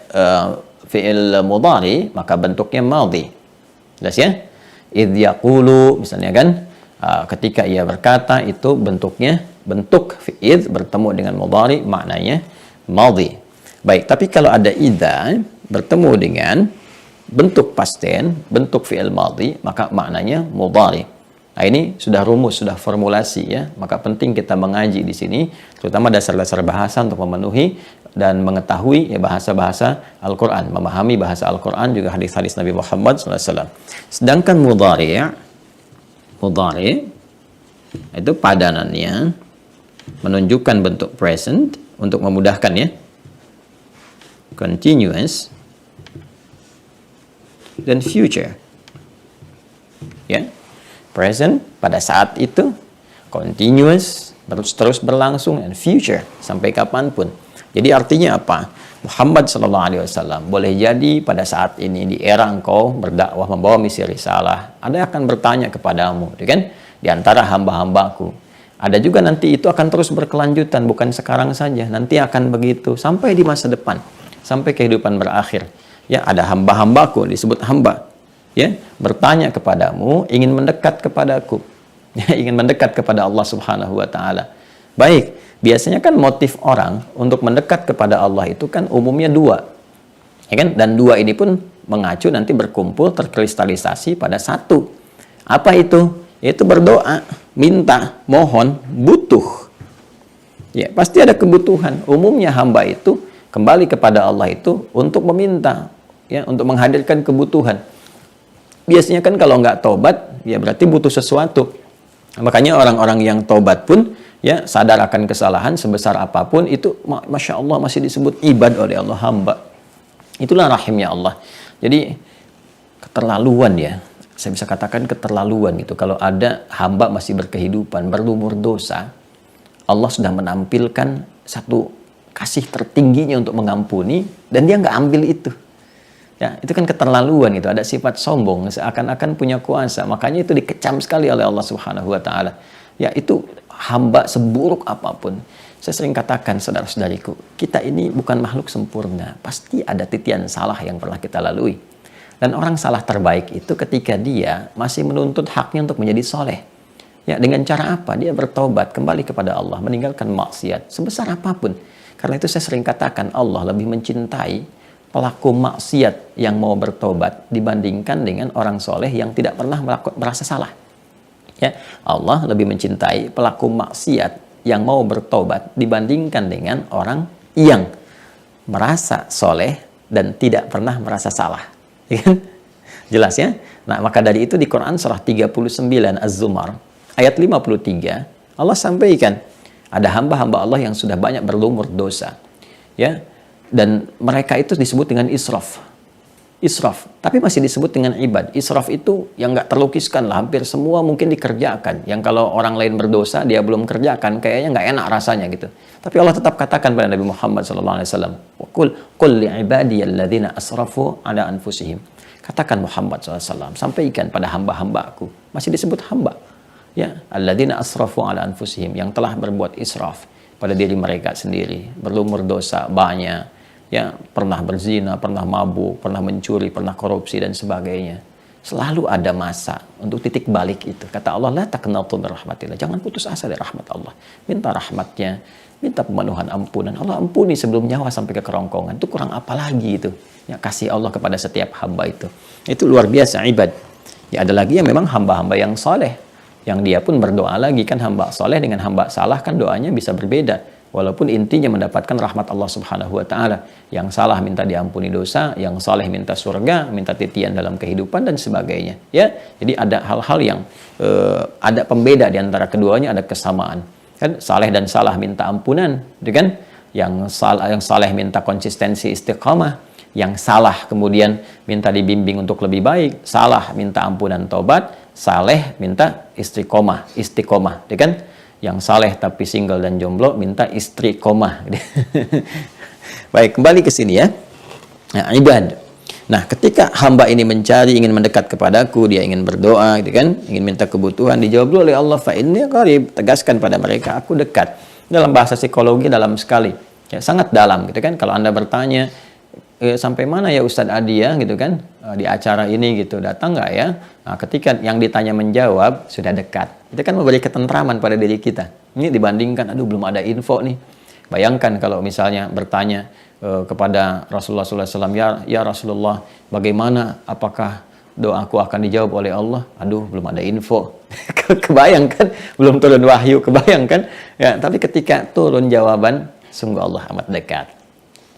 fi'il mudhari, maka bentuknya madhi. Jelas ya? Idz yaqulu misalnya kan, ketika ia berkata itu bentuknya bentuk idz bertemu dengan mudhari, maknanya madhi. Baik, tapi kalau ada idza bertemu dengan bentuk past tense, bentuk fi'il madhi, maka maknanya mudhari. Nah, ini sudah rumus, sudah formulasi ya. Maka penting kita mengaji di sini, terutama dasar-dasar bahasa untuk memenuhi dan mengetahui ya bahasa-bahasa Al-Qur'an, memahami bahasa Al-Qur'an juga hadis-hadis Nabi Muhammad SAW. Sedangkan mudhari itu padanannya menunjukkan bentuk present untuk memudahkan ya. Continuous dan future. Ya. Present pada saat itu, continuous terus berlangsung, and future sampai kapanpun. Jadi artinya apa? Muhammad SAW boleh jadi pada saat ini di era engkau berdakwah membawa misi risalah, ada yang akan bertanya kepadamu, kan? Di antara hamba-hambaku, Ada juga nanti itu akan terus berkelanjutan, bukan sekarang saja, nanti akan begitu sampai di masa depan, sampai kehidupan berakhir. Ya, ada hamba-hambaku, disebut hamba, ya, bertanya kepadamu, ingin mendekat kepadaku, ya, ingin mendekat kepada Allah Subhanahu wa taala. Baik, biasanya kan motif orang untuk mendekat kepada Allah itu kan umumnya dua. Ya kan? Dan dua ini pun mengacu nanti berkumpul terkristalisasi pada satu. Apa itu? Yaitu berdoa, minta, mohon, butuh. Ya, pasti ada kebutuhan. Umumnya hamba itu kembali kepada Allah itu untuk meminta, ya, untuk menghadirkan kebutuhan. Biasanya kan kalau nggak tobat, ya berarti butuh sesuatu. Makanya orang-orang yang tobat pun, ya, sadar akan kesalahan sebesar apapun itu, masya Allah, masih disebut ibad oleh Allah, hamba. Itulah rahimnya Allah. Jadi keterlaluan, ya, saya bisa katakan keterlaluan gitu. Kalau ada hamba masih berkehidupan, berlumur dosa, Allah sudah menampilkan satu kasih tertingginya untuk mengampuni, dan dia nggak ambil itu. Ya, itu kan keterlaluan itu. Ada sifat sombong, seakan-akan punya kuasa. Makanya itu dikecam sekali oleh Allah Subhanahu wa taala. Ya, itu hamba seburuk apapun. Saya sering katakan, saudara-saudariku, kita ini bukan makhluk sempurna. Pasti ada titian salah yang pernah kita lalui. Dan orang salah terbaik itu ketika dia masih menuntut haknya untuk menjadi soleh. Ya, dengan cara apa? Dia bertobat, kembali kepada Allah, meninggalkan maksiat, sebesar apapun. Karena itu saya sering katakan, Allah lebih mencintai pelaku maksiat yang mau bertobat dibandingkan dengan orang soleh yang tidak pernah merasa salah. Ya, Allah lebih mencintai pelaku maksiat yang mau bertobat dibandingkan dengan orang yang merasa soleh dan tidak pernah merasa salah. Jelas ya? Nah, maka dari itu di Quran surah 39 Az-Zumar ayat 53 Allah sampaikan ada hamba-hamba Allah yang sudah banyak berlumur dosa, ya, dan mereka itu disebut dengan israf, tapi masih disebut dengan ibad. Israf itu yang nggak terlukiskan lah, hampir semua mungkin dikerjakan, yang kalau orang lain berdosa dia belum kerjakan kayaknya nggak enak rasanya gitu. Tapi Allah tetap katakan pada Nabi Muhammad SAW, qul li'ibadiyalladzina asrafu ala anfusihim. Katakan Muhammad SAW, sampaikan pada hamba-hambaku, masih disebut hamba, ya, alladzina asrafu ala anfusihim, yang telah berbuat israf pada diri mereka sendiri, berlumur dosa banyak, ya, pernah berzina, pernah mabuk, pernah mencuri, pernah korupsi dan sebagainya. Selalu ada masa untuk titik balik itu. Kata Allah, la taqnatu min rahmatillah, jangan putus asa dari rahmat Allah. Minta rahmatnya, minta pemenuhan ampunan. Allah ampuni sebelum nyawa sampai ke kerongkongan. Itu kurang apa lagi itu? Ya, kasih Allah kepada setiap hamba itu. Itu luar biasa ibad. Ya, ada lagi yang memang hamba-hamba yang soleh, yang dia pun berdoa lagi. Kan hamba soleh dengan hamba salah kan doanya bisa berbeda. Walaupun intinya mendapatkan rahmat Allah Subhanahu wa taala. Yang salah minta diampuni dosa, yang saleh minta surga, minta titian dalam kehidupan dan sebagainya. Ya, jadi ada hal-hal yang ada pembeda di antara keduanya, ada kesamaan. Kan saleh dan salah minta ampunan, gitu kan? Yang saleh minta konsistensi istiqamah, yang salah kemudian minta dibimbing untuk lebih baik, salah minta ampunan tobat, saleh minta istiqomah, gitu kan? Yang saleh tapi single dan jomblo minta istri koma. Baik, kembali ke sini ya. Nah, ibad. Nah, ketika hamba ini mencari, ingin mendekat kepadaku, dia ingin berdoa, gitu kan, ingin minta kebutuhan, dijawab oleh Allah, fa inni qarib, tegaskan pada mereka, aku dekat. Dalam bahasa psikologi dalam sekali, ya, sangat dalam, gitu kan. Kalau Anda bertanya, sampai mana ya Ustadz Adi ya, gitu kan, di acara ini gitu, datang nggak ya? Nah, ketika yang ditanya menjawab, sudah dekat. Itu kan memberi ketentraman pada diri kita. Ini dibandingkan, aduh belum ada info nih. Bayangkan kalau misalnya bertanya kepada Rasulullah SAW, ya Rasulullah, bagaimana, apakah doaku akan dijawab oleh Allah? Aduh, belum ada info. Kebayangkan, belum turun wahyu, kebayangkan. Ya, tapi ketika turun jawaban, sungguh Allah amat dekat.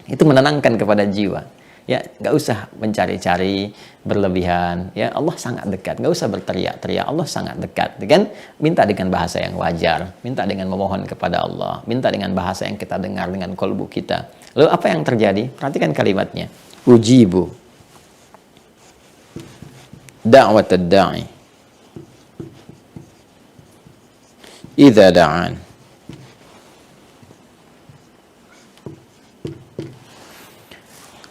Itu menenangkan kepada jiwa. Ya, nggak usah mencari-cari berlebihan. Ya, Allah sangat dekat. Nggak usah berteriak-teriak. Allah sangat dekat. Kan? Minta dengan bahasa yang wajar. Minta dengan memohon kepada Allah. Minta dengan bahasa yang kita dengar dengan kolbu kita. Lalu apa yang terjadi? Perhatikan kalimatnya. Ujibu da'wat ad-da'i idza da'an.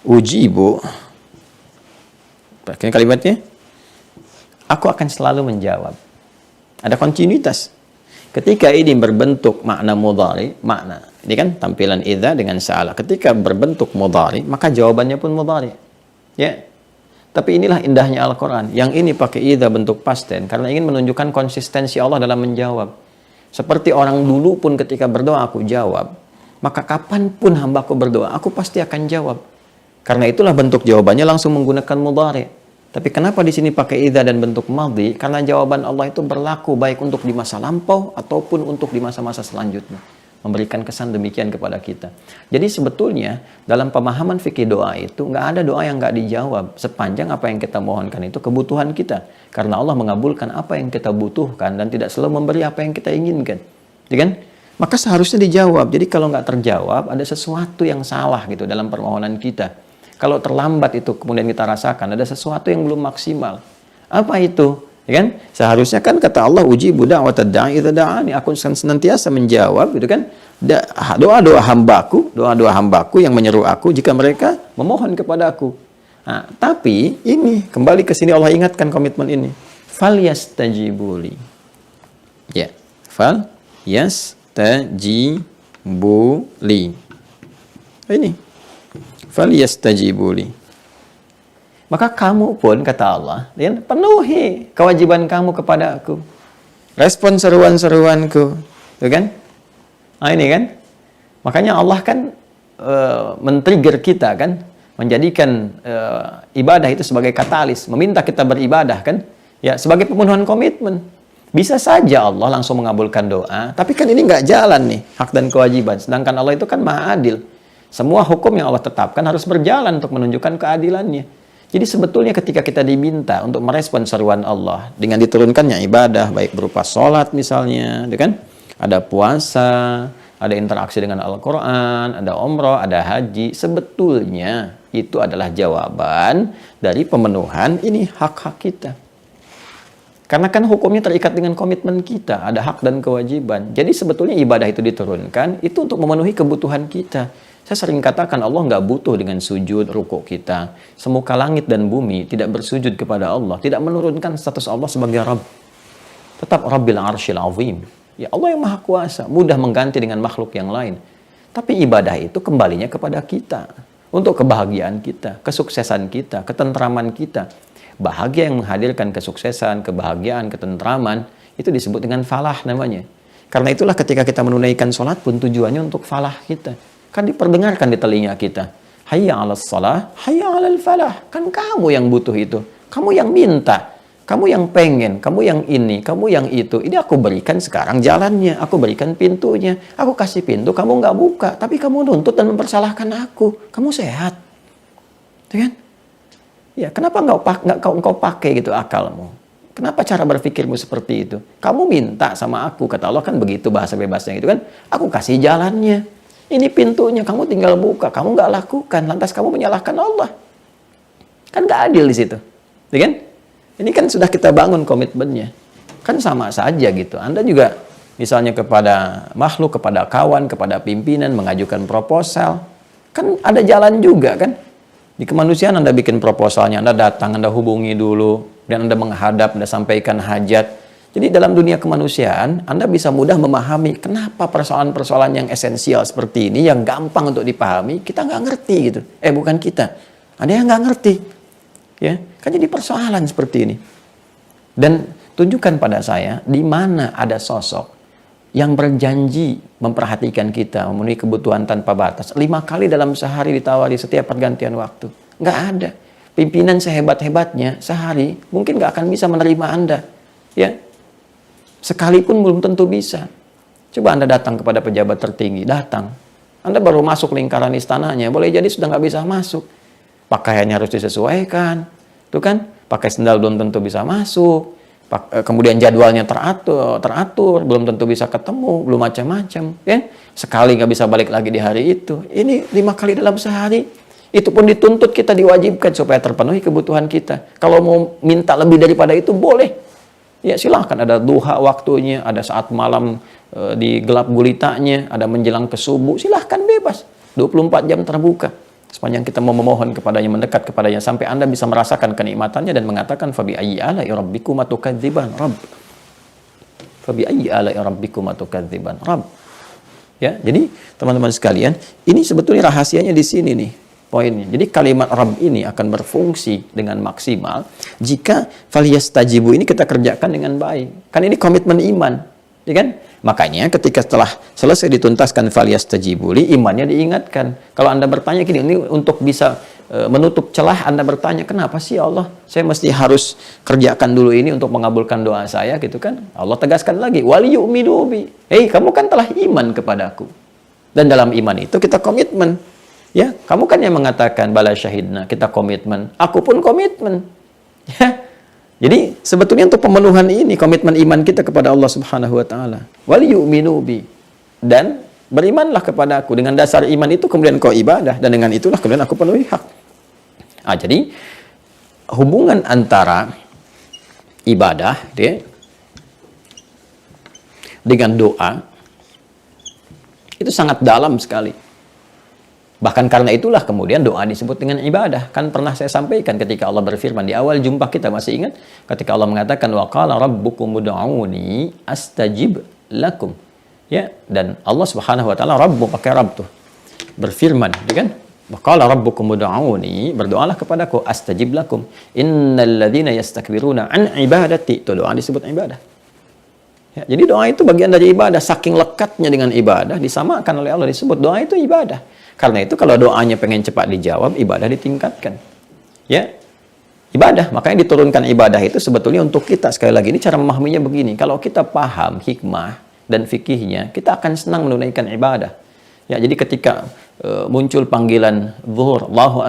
Ujibu, pakai kalimatnya, aku akan selalu menjawab. Ada kontinuitas. Ketika ini berbentuk makna mudhari, makna ini kan tampilan idza dengan sa'ala. Ketika berbentuk mudhari, maka jawabannya pun mudhari. Ya. Tapi inilah indahnya Al-Qur'an. Yang ini pakai idza bentuk past tense karena ingin menunjukkan konsistensi Allah dalam menjawab. Seperti orang dulu pun ketika berdoa aku jawab, maka kapanpun hambaku berdoa, aku pasti akan jawab. Karena itulah bentuk jawabannya langsung menggunakan mudhari. Tapi kenapa di sini pakai idza dan bentuk madhi? Karena jawaban Allah itu berlaku baik untuk di masa lampau ataupun untuk di masa-masa selanjutnya. Memberikan kesan demikian kepada kita. Jadi sebetulnya dalam pemahaman fikih doa itu nggak ada doa yang nggak dijawab sepanjang apa yang kita mohonkan itu kebutuhan kita. Karena Allah mengabulkan apa yang kita butuhkan dan tidak selalu memberi apa yang kita inginkan. Ya kan? Maka seharusnya dijawab. Jadi kalau nggak terjawab ada sesuatu yang salah gitu dalam permohonan kita. Kalau terlambat itu kemudian kita rasakan ada sesuatu yang belum maksimal. Apa itu? Ya kan? Seharusnya kan kata Allah ujibu da'watad da'i idza da'ani. Aku senantiasa menjawab gitu kan. Doa-doa hambaku yang menyeru aku jika mereka memohon kepada aku. Nah, tapi ini kembali ke sini Allah ingatkan komitmen ini. Fal yastajibuli. Ya. Fal yastajibuli. Ini falyastajibuli. Maka kamu pun kata Allah, penuhi kewajiban kamu kepada aku. Respon seruan-seruanku, tuh kan? Nah ini kan, makanya Allah kan men-trigger kita kan, menjadikan ibadah itu sebagai katalis, meminta kita beribadah kan, ya sebagai pemenuhan komitmen. Bisa saja Allah langsung mengabulkan doa, tapi kan ini nggak jalan nih hak dan kewajiban. Sedangkan Allah itu kan maha adil. Semua hukum yang Allah tetapkan harus berjalan untuk menunjukkan keadilannya. Jadi sebetulnya ketika kita diminta untuk merespon seruan Allah dengan diturunkannya ibadah, baik berupa sholat misalnya, kan? Ada puasa, ada interaksi dengan Al-Quran, ada umrah, ada haji. Sebetulnya itu adalah jawaban dari pemenuhan ini hak-hak kita. Karena kan hukumnya terikat dengan komitmen kita, ada hak dan kewajiban. Jadi sebetulnya ibadah itu diturunkan, itu untuk memenuhi kebutuhan kita. Saya sering katakan Allah nggak butuh dengan sujud, rukuk kita. Semuka langit dan bumi tidak bersujud kepada Allah, tidak menurunkan status Allah sebagai Rabb. Tetap Rabbil Arsyil Azim. Ya Allah yang Maha Kuasa, mudah mengganti dengan makhluk yang lain. Tapi ibadah itu kembalinya kepada kita. Untuk kebahagiaan kita, kesuksesan kita, ketentraman kita. Bahagia yang menghadirkan kesuksesan, kebahagiaan, ketentraman, itu disebut dengan falah namanya. Karena itulah ketika kita menunaikan sholat pun tujuannya untuk falah kita. Kan diperdengarkan di telinga kita. Hayya 'alas shalah, hayya 'alal falah. Kan kamu yang butuh itu. Kamu yang minta. Kamu yang pengen. Kamu yang ini. Kamu yang itu. Ini aku berikan sekarang jalannya. Aku berikan pintunya. Aku kasih pintu, kamu nggak buka. Tapi kamu nuntut dan mempersalahkan aku. Kamu sehat. Itu kan? Ya, kenapa engkau pakai gitu akalmu? Kenapa cara berpikirmu seperti itu? Kamu minta sama aku. Kata Allah kan begitu bahasa bebasnya gitu kan. Aku kasih jalannya. Ini pintunya, kamu tinggal buka, kamu nggak lakukan, lantas kamu menyalahkan Allah. Kan nggak adil di situ, ya kan? Ini kan sudah kita bangun komitmennya, kan sama saja gitu. Anda juga misalnya kepada makhluk, kepada kawan, kepada pimpinan mengajukan proposal, kan ada jalan juga kan? Di kemanusiaan Anda bikin proposalnya, Anda datang, Anda hubungi dulu, dan Anda menghadap, Anda sampaikan hajat. Jadi dalam dunia kemanusiaan, Anda bisa mudah memahami kenapa persoalan-persoalan yang esensial seperti ini, yang gampang untuk dipahami, kita nggak ngerti gitu. Bukan kita. Ada yang nggak ngerti. Ya, kan jadi persoalan seperti ini. Dan tunjukkan pada saya, di mana ada sosok yang berjanji memperhatikan kita, memenuhi kebutuhan tanpa batas. 5 kali dalam sehari ditawari setiap pergantian waktu. Nggak ada. Pimpinan sehebat-hebatnya, sehari mungkin nggak akan bisa menerima Anda. Ya, sekalipun belum tentu bisa. Coba Anda datang kepada pejabat tertinggi, datang. Anda baru masuk lingkaran istananya, boleh jadi sudah nggak bisa masuk. Pakaiannya harus disesuaikan. Tuh kan, pakai sendal belum tentu bisa masuk. Kemudian jadwalnya teratur, belum tentu bisa ketemu, belum macam-macam. Ya? Sekali nggak bisa balik lagi di hari itu. Ini 5 kali dalam sehari. Itu pun dituntut kita diwajibkan supaya terpenuhi kebutuhan kita. Kalau mau minta lebih daripada itu, boleh. Ya silahkan, ada duha waktunya, ada saat malam di gelap gulitanya, ada menjelang ke subuh, silahkan bebas. 24 jam terbuka. Sepanjang kita mau memohon kepadanya, mendekat kepadanya, sampai Anda bisa merasakan kenikmatannya dan mengatakan, Fabi ayyi ala'i rabbikuma tukadziban, Rabb. Fa bi ayyi ala'i rabbikuma tukadziban. Rabb. Ya, jadi teman-teman sekalian, ini sebetulnya rahasianya di sini nih poinnya. Jadi kalimat Rabb ini akan berfungsi dengan maksimal jika falyastajibu ini kita kerjakan dengan baik. Kan ini komitmen iman, ya kan? Makanya ketika setelah selesai dituntaskan falyastajibu li, imannya diingatkan. Kalau Anda bertanya gini, ini untuk bisa menutup celah Anda bertanya, kenapa sih Allah saya mesti harus kerjakan dulu ini untuk mengabulkan doa saya gitu kan? Allah tegaskan lagi, wal yu'minu bi. Kamu kan telah iman kepadaku. Dan dalam iman itu kita komitmen. Ya, kamu kan yang mengatakan bala syahidna, kita komitmen. Aku pun komitmen. Ya. Jadi sebetulnya untuk pemenuhan ini komitmen iman kita kepada Allah Subhanahu wa taala. Wal yu'minu bi. Dan berimanlah kepada aku. Dengan dasar iman itu kemudian kau ibadah, dan dengan itulah kemudian aku penuhi hak. Jadi hubungan antara ibadah dengan doa itu sangat dalam sekali. Bahkan karena itulah kemudian doa disebut dengan ibadah. Kan pernah saya sampaikan ketika Allah berfirman di awal jumpa kita, masih ingat? Ketika Allah mengatakan wa qala rabbukum ud'uni astajib lakum. Ya, dan Allah Subhanahu wa taala Rabbu pakai Rabb tuh. Berfirman, ya kan? Wa qala rabbukum ud'uni, berdoalah kepadaku astajib lakum. Innal ladzina yastakbiruna an ibadati, itu doa disebut ibadah. Ya, jadi doa itu bagian dari ibadah. Saking lekatnya dengan ibadah disamakan oleh Allah, disebut doa itu ibadah. Karena itu kalau doanya pengen cepat dijawab, ibadah ditingkatkan. Ya. Ibadah, makanya diturunkan ibadah itu sebetulnya untuk kita. Sekali lagi ini cara memahaminya begini. Kalau kita paham hikmah dan fikihnya, kita akan senang menunaikan ibadah. Ya, jadi ketika muncul panggilan zuhur, Allahu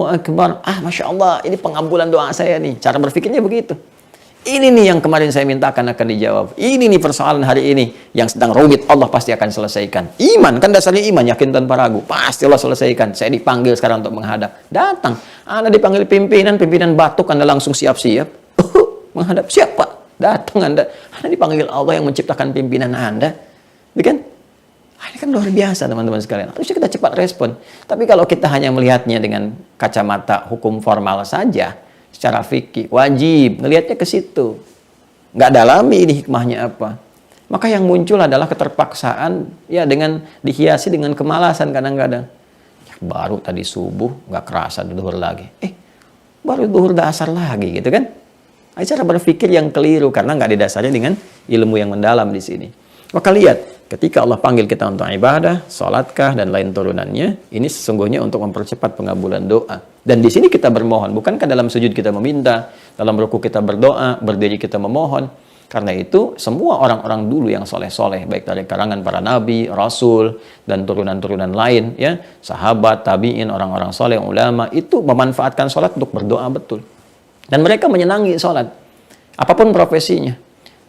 Akbar, Masya Allah, ini pengabulan doa saya nih. Cara berfikirnya begitu. Ini nih yang kemarin saya mintakan akan dijawab. Ini nih persoalan hari ini yang sedang rumit, Allah pasti akan selesaikan. Iman, kan dasarnya iman, yakin tanpa ragu. Pasti Allah selesaikan. Saya dipanggil sekarang untuk menghadap. Datang. Anda dipanggil pimpinan batuk, Anda langsung siap-siap. Menghadap siapa? Datang Anda. Anda dipanggil Allah yang menciptakan pimpinan Anda. Kan? Ini kan luar biasa teman-teman sekalian. Harusnya kita cepat respon. Tapi kalau kita hanya melihatnya dengan kacamata hukum formal saja, secara fikih, wajib ngelihatnya ke situ. Nggak dalami ini hikmahnya apa. Maka yang muncul adalah keterpaksaan, ya, dengan dihiasi dengan kemalasan kadang-kadang. Ya, baru tadi subuh, nggak kerasa duhur lagi. Baru duhur dasar lagi gitu kan. Cara berpikir yang keliru karena nggak didasari dengan ilmu yang mendalam di sini. Maka lihat, ketika Allah panggil kita untuk ibadah, sholatkah, dan lain turunannya, ini sesungguhnya untuk mempercepat pengabulan doa. Dan di sini kita bermohon, bukankah dalam sujud kita meminta, dalam ruku kita berdoa, berdiri kita memohon. Karena itu, semua orang-orang dulu yang soleh-soleh, baik dari karangan para nabi, rasul, dan turunan-turunan lain, ya, sahabat, tabi'in, orang-orang soleh, ulama, itu memanfaatkan sholat untuk berdoa betul. Dan mereka menyenangi sholat, apapun profesinya.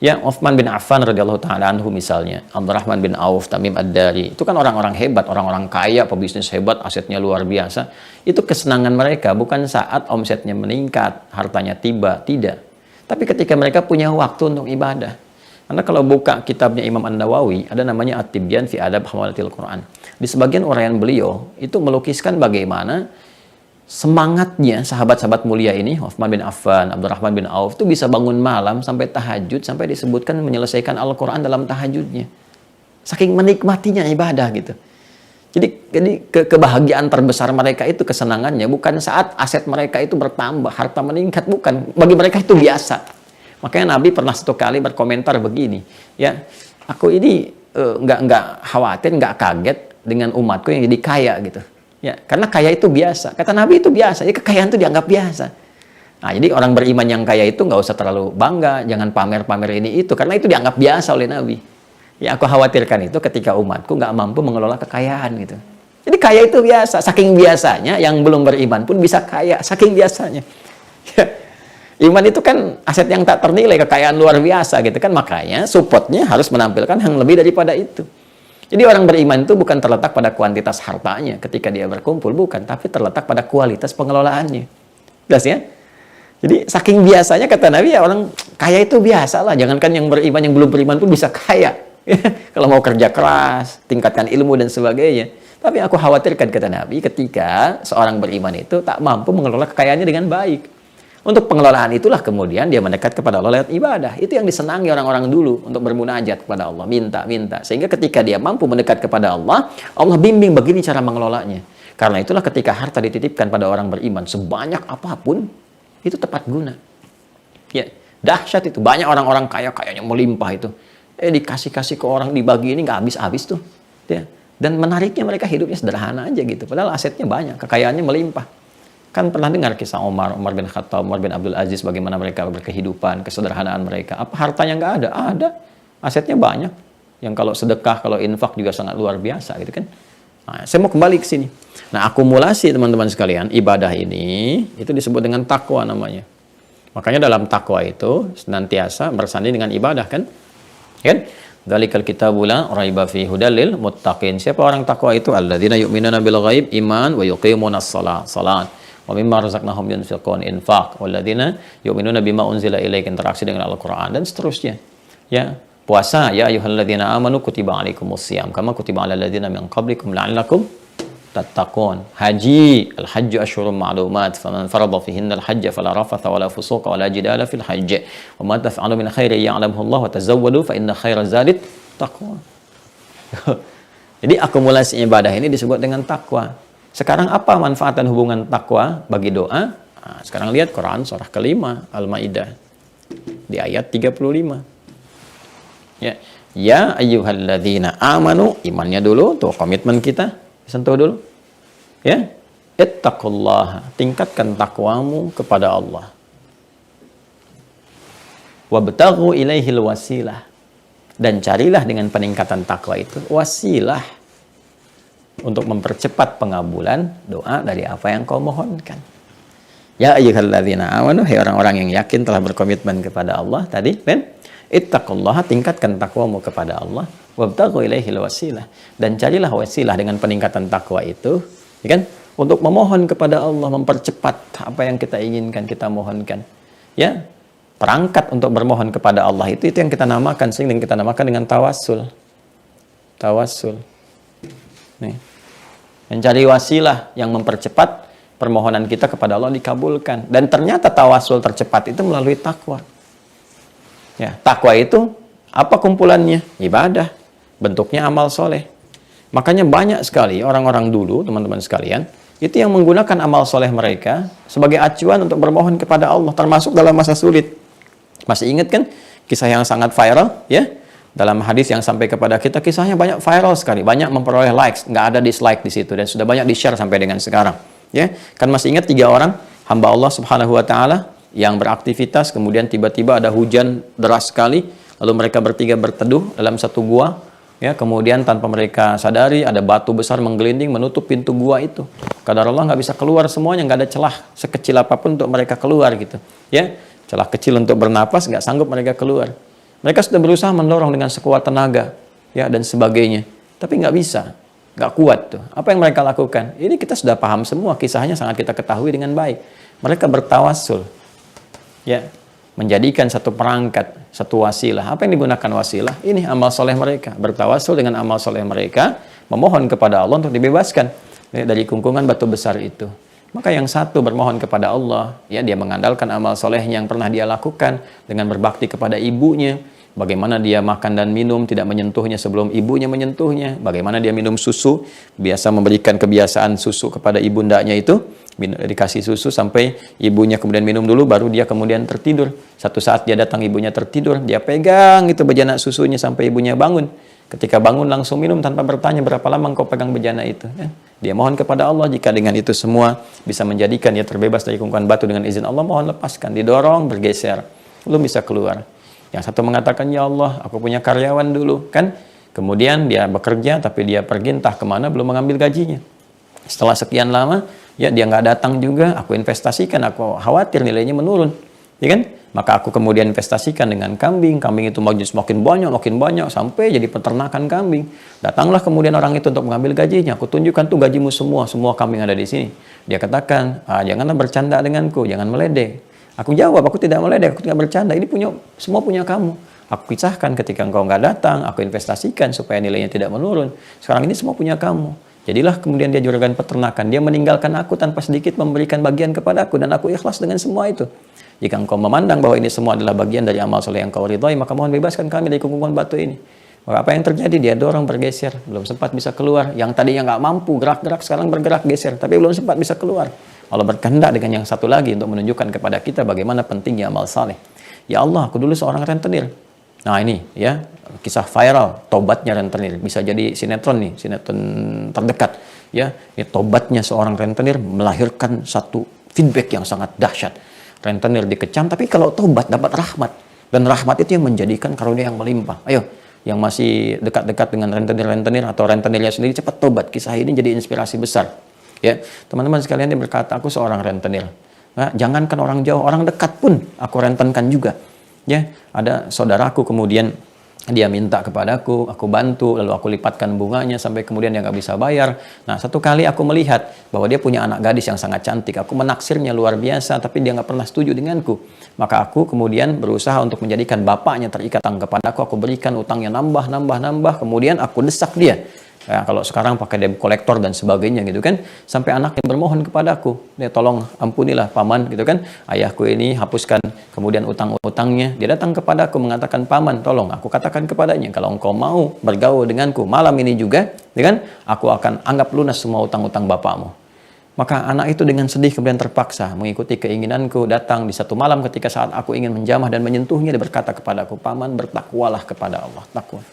Ya, Uthman bin Affan radhiyallahu taala anhu misalnya, Abdurrahman bin Auf, Tamim Ad-Dari, itu kan orang-orang hebat, orang-orang kaya, pebisnis hebat, asetnya luar biasa. Itu kesenangan mereka bukan saat omsetnya meningkat, hartanya tiba, tidak. Tapi ketika mereka punya waktu untuk ibadah. Karena kalau buka kitabnya Imam An-Nawawi, ada namanya At-Tibyan fi Adab Hamalatil Quran. Di sebagian uraian beliau itu melukiskan bagaimana semangatnya sahabat-sahabat mulia ini, Uthman bin Affan, Abdurrahman bin Auf, itu bisa bangun malam sampai tahajud, sampai disebutkan menyelesaikan Al-Quran dalam tahajudnya. Saking menikmatinya ibadah gitu. Jadi kebahagiaan terbesar mereka itu, kesenangannya bukan saat aset mereka itu bertambah, harta meningkat, bukan. Bagi mereka itu biasa. Makanya Nabi pernah satu kali berkomentar begini, ya, aku ini nggak khawatir, nggak kaget dengan umatku yang jadi kaya gitu. Ya, karena kaya itu biasa. Kata Nabi itu biasa. Jadi kekayaan itu dianggap biasa. Nah, jadi orang beriman yang kaya itu nggak usah terlalu bangga, jangan pamer-pamer ini itu, karena itu dianggap biasa oleh Nabi. Ya, aku khawatirkan itu ketika umatku nggak mampu mengelola kekayaan gitu. Jadi kaya itu biasa. Saking biasanya, yang belum beriman pun bisa kaya. Saking biasanya. Ya. Iman itu kan aset yang tak ternilai, kekayaan luar biasa gitu kan. Makanya supportnya harus menampilkan yang lebih daripada itu. Jadi orang beriman itu bukan terletak pada kuantitas hartanya ketika dia berkumpul, bukan, tapi terletak pada kualitas pengelolaannya. Jelas ya? Jadi saking biasanya kata Nabi, ya orang kaya itu biasa lah. Jangankan yang beriman, yang belum beriman pun bisa kaya. Kalau mau kerja keras, tingkatkan ilmu dan sebagainya. Tapi aku khawatirkan kata Nabi ketika seorang beriman itu tak mampu mengelola kekayaannya dengan baik. Untuk pengelolaan itulah kemudian dia mendekat kepada Allah lewat ibadah. Itu yang disenangi orang-orang dulu untuk bermunajat kepada Allah, minta. Sehingga ketika dia mampu mendekat kepada Allah, Allah bimbing begini cara mengelolanya. Karena itulah ketika harta dititipkan pada orang beriman, sebanyak apapun, itu tepat guna. Ya, dahsyat itu. Banyak orang-orang kayaknya melimpah itu. Dikasih-kasih ke orang, dibagi ini nggak habis-habis tuh. Ya. Dan menariknya mereka hidupnya sederhana aja gitu. Padahal asetnya banyak, kekayaannya melimpah. Kan pernah dengar kisah Umar bin Khattab, Umar bin Abdul Aziz, bagaimana mereka berkehidupan, kesederhanaan mereka. Apa hartanya nggak ada? Ada. Asetnya banyak. Yang kalau sedekah, kalau infak juga sangat luar biasa gitu kan. Nah, saya mau kembali ke sini. Nah, akumulasi teman-teman sekalian, ibadah ini itu disebut dengan takwa namanya. Makanya dalam takwa itu senantiasa bersanding dengan ibadah kan? Kan? Dzalikal kitabul la raiba fihi hudal lil muttaqin. Siapa orang takwa itu? Alladzina yu'minuna bil ghaib, iman, wa yuqimunas salat. Wa mimma razaqnahum yunfiqun, infaq. Walladzina yu'minuna bima unzila ilaika, interaksi dengan Al-Qur'an dan seterusnya. Ya, puasa, ya ayyuhalladzina amanu kutiba alaikumusiyam kama kutiba alal ladzina min qablikum la'allakum tattaqun. Haji, al-hajju asyhurun ma'lumat, faman farada fihinna al-hajja fala rafatha wala fusuqa wala jidala fil hajj. Wa ma taf'alu min khairin ya'lamuhu Allah wa tazawwadu fa inna khairaz zadi taqwa. Jadi akumulasi ibadah ini disebut dengan takwa. Sekarang apa manfaat dan hubungan takwa bagi doa? Nah, sekarang lihat Quran surah kelima Al-Maidah di ayat 35. Ya ayyuhalladzina amanu, imannya dulu tuh, komitmen kita sentuh dulu. Ya, ittaqullaha, tingkatkan takwamu kepada Allah. Wabtaghu ilaihil wasilah, dan carilah dengan peningkatan takwa itu wasilah untuk mempercepat pengabulan doa dari apa yang kau mohonkan. Ya ayyuhalladzina amanu, hai orang-orang yang yakin telah berkomitmen kepada Allah tadi, kan? Ittaqullaha, tingkatkan takwamu kepada Allah, wabtaghu ilaihil wasilah, dan carilah wasilah dengan peningkatan takwa itu, ya kan? Untuk memohon kepada Allah, mempercepat apa yang kita inginkan, kita mohonkan. Ya, perangkat untuk bermohon kepada Allah itu yang kita namakan, sehingga kita namakan dengan tawassul. Tawassul. Nih. Mencari wasilah yang mempercepat permohonan kita kepada Allah dikabulkan. Dan ternyata tawasul tercepat itu melalui takwa. Ya, takwa itu apa kumpulannya? Ibadah. Bentuknya amal soleh. Makanya banyak sekali orang-orang dulu, teman-teman sekalian, itu yang menggunakan amal soleh mereka sebagai acuan untuk bermohon kepada Allah, termasuk dalam masa sulit. Masih ingat kan kisah yang sangat viral? Ya, dalam hadis yang sampai kepada kita, kisahnya banyak viral sekali, banyak memperoleh likes, nggak ada dislike di situ, dan sudah banyak di-share sampai dengan sekarang. Ya, kan masih ingat 3 orang hamba Allah Subhanahu wa taala yang beraktivitas, kemudian tiba-tiba ada hujan deras sekali, lalu mereka bertiga berteduh dalam satu gua, ya, kemudian tanpa mereka sadari ada batu besar menggelinding menutup pintu gua itu. Kadar Allah nggak bisa keluar semuanya, nggak ada celah sekecil apapun untuk mereka keluar gitu. Ya, celah kecil untuk bernapas nggak sanggup mereka keluar. Mereka sudah berusaha mendorong dengan sekuat tenaga, ya, dan sebagainya. Tapi nggak bisa, nggak kuat tuh. Apa yang mereka lakukan? Ini kita sudah paham semua, kisahnya sangat kita ketahui dengan baik. Mereka bertawassul, ya, menjadikan satu perangkat, satu wasilah. Apa yang digunakan wasilah? Ini amal soleh mereka. Bertawassul dengan amal soleh mereka, memohon kepada Allah untuk dibebaskan dari kungkungan batu besar itu. Maka yang satu bermohon kepada Allah, ya, dia mengandalkan amal solehnya yang pernah dia lakukan dengan berbakti kepada ibunya. Bagaimana dia makan dan minum, tidak menyentuhnya sebelum ibunya menyentuhnya. Bagaimana dia minum susu, biasa memberikan kebiasaan susu kepada ibundanya itu. Dikasih susu sampai ibunya kemudian minum dulu, baru dia kemudian tertidur. Satu saat dia datang, ibunya tertidur, dia pegang itu bejana susunya sampai ibunya bangun. Ketika bangun langsung minum tanpa bertanya, berapa lama engkau pegang bejana itu. Ya. Dia mohon kepada Allah, jika dengan itu semua bisa menjadikan dia terbebas dari kungkungan batu dengan izin Allah, mohon lepaskan. Didorong, bergeser, belum bisa keluar. Yang satu mengatakan, ya Allah, aku punya karyawan dulu, kan? Kemudian dia bekerja, tapi dia pergi entah kemana, belum mengambil gajinya. Setelah sekian lama, ya, dia nggak datang juga, aku investasikan, aku khawatir nilainya menurun, ya kan? Maka aku kemudian investasikan dengan kambing. Kambing itu makin banyak, sampai jadi peternakan kambing. Datanglah kemudian orang itu untuk mengambil gajinya. Aku tunjukkan tuh gajimu semua kambing ada di sini. Dia katakan, janganlah bercanda denganku, jangan meledek. Aku jawab, aku tidak meledek, aku tidak bercanda. Ini semua punya kamu. Aku pisahkan ketika engkau nggak datang, aku investasikan supaya nilainya tidak menurun. Sekarang ini semua punya kamu. Jadilah kemudian dia juragan peternakan. Dia meninggalkan aku tanpa sedikit memberikan bagian kepada aku, dan aku ikhlas dengan semua itu. Jika engkau memandang bahwa ini semua adalah bagian dari amal soleh yang kau ridhoi, maka mohon bebaskan kami dari kungkungan batu ini. Maka apa yang terjadi? Dia dorong bergeser, belum sempat bisa keluar. Yang tadinya nggak mampu gerak-gerak, sekarang bergerak geser, tapi belum sempat bisa keluar. Allah berkehendak dengan yang satu lagi untuk menunjukkan kepada kita bagaimana pentingnya amal saleh. Ya Allah, aku dulu seorang rentenir. Nah ini ya, kisah viral, tobatnya rentenir. Bisa jadi sinetron nih, sinetron terdekat. Ya, tobatnya seorang rentenir melahirkan satu feedback yang sangat dahsyat. Rentenir dikecam, tapi kalau tobat dapat rahmat. Dan rahmat itu yang menjadikan karunia yang melimpah. Ayo, yang masih dekat-dekat dengan rentenir-rentenir atau rentenirnya sendiri, cepat tobat. Kisah ini jadi inspirasi besar. Ya, teman-teman sekalian, dia berkata, aku seorang rentenir. Nah, jangankan orang jauh, orang dekat pun aku rentenkan juga. Ya, ada saudaraku kemudian dia minta kepadaku, aku bantu, lalu aku lipatkan bunganya sampai kemudian dia nggak bisa bayar. Nah, satu kali aku melihat bahwa dia punya anak gadis yang sangat cantik. Aku menaksirnya luar biasa, tapi dia nggak pernah setuju denganku. Maka aku kemudian berusaha untuk menjadikan bapaknya terikat kepadaku. Aku berikan utangnya nambah, kemudian aku desak dia. Ya, kalau sekarang pakai debt collector dan sebagainya gitu kan, sampai anaknya bermohon kepadaku, dia tolong ampunilah paman gitu kan, ayahku ini hapuskan kemudian utang-utangnya. Dia datang kepadaku mengatakan, paman tolong aku katakan kepadanya, kalau engkau mau bergaul denganku malam ini juga, gitu kan, aku akan anggap lunas semua utang-utang bapakmu. Maka anak itu dengan sedih kemudian terpaksa mengikuti keinginanku, datang di satu malam ketika saat aku ingin menjamah dan menyentuhnya, dia berkata kepadaku, paman bertakwalah kepada Allah, takwa.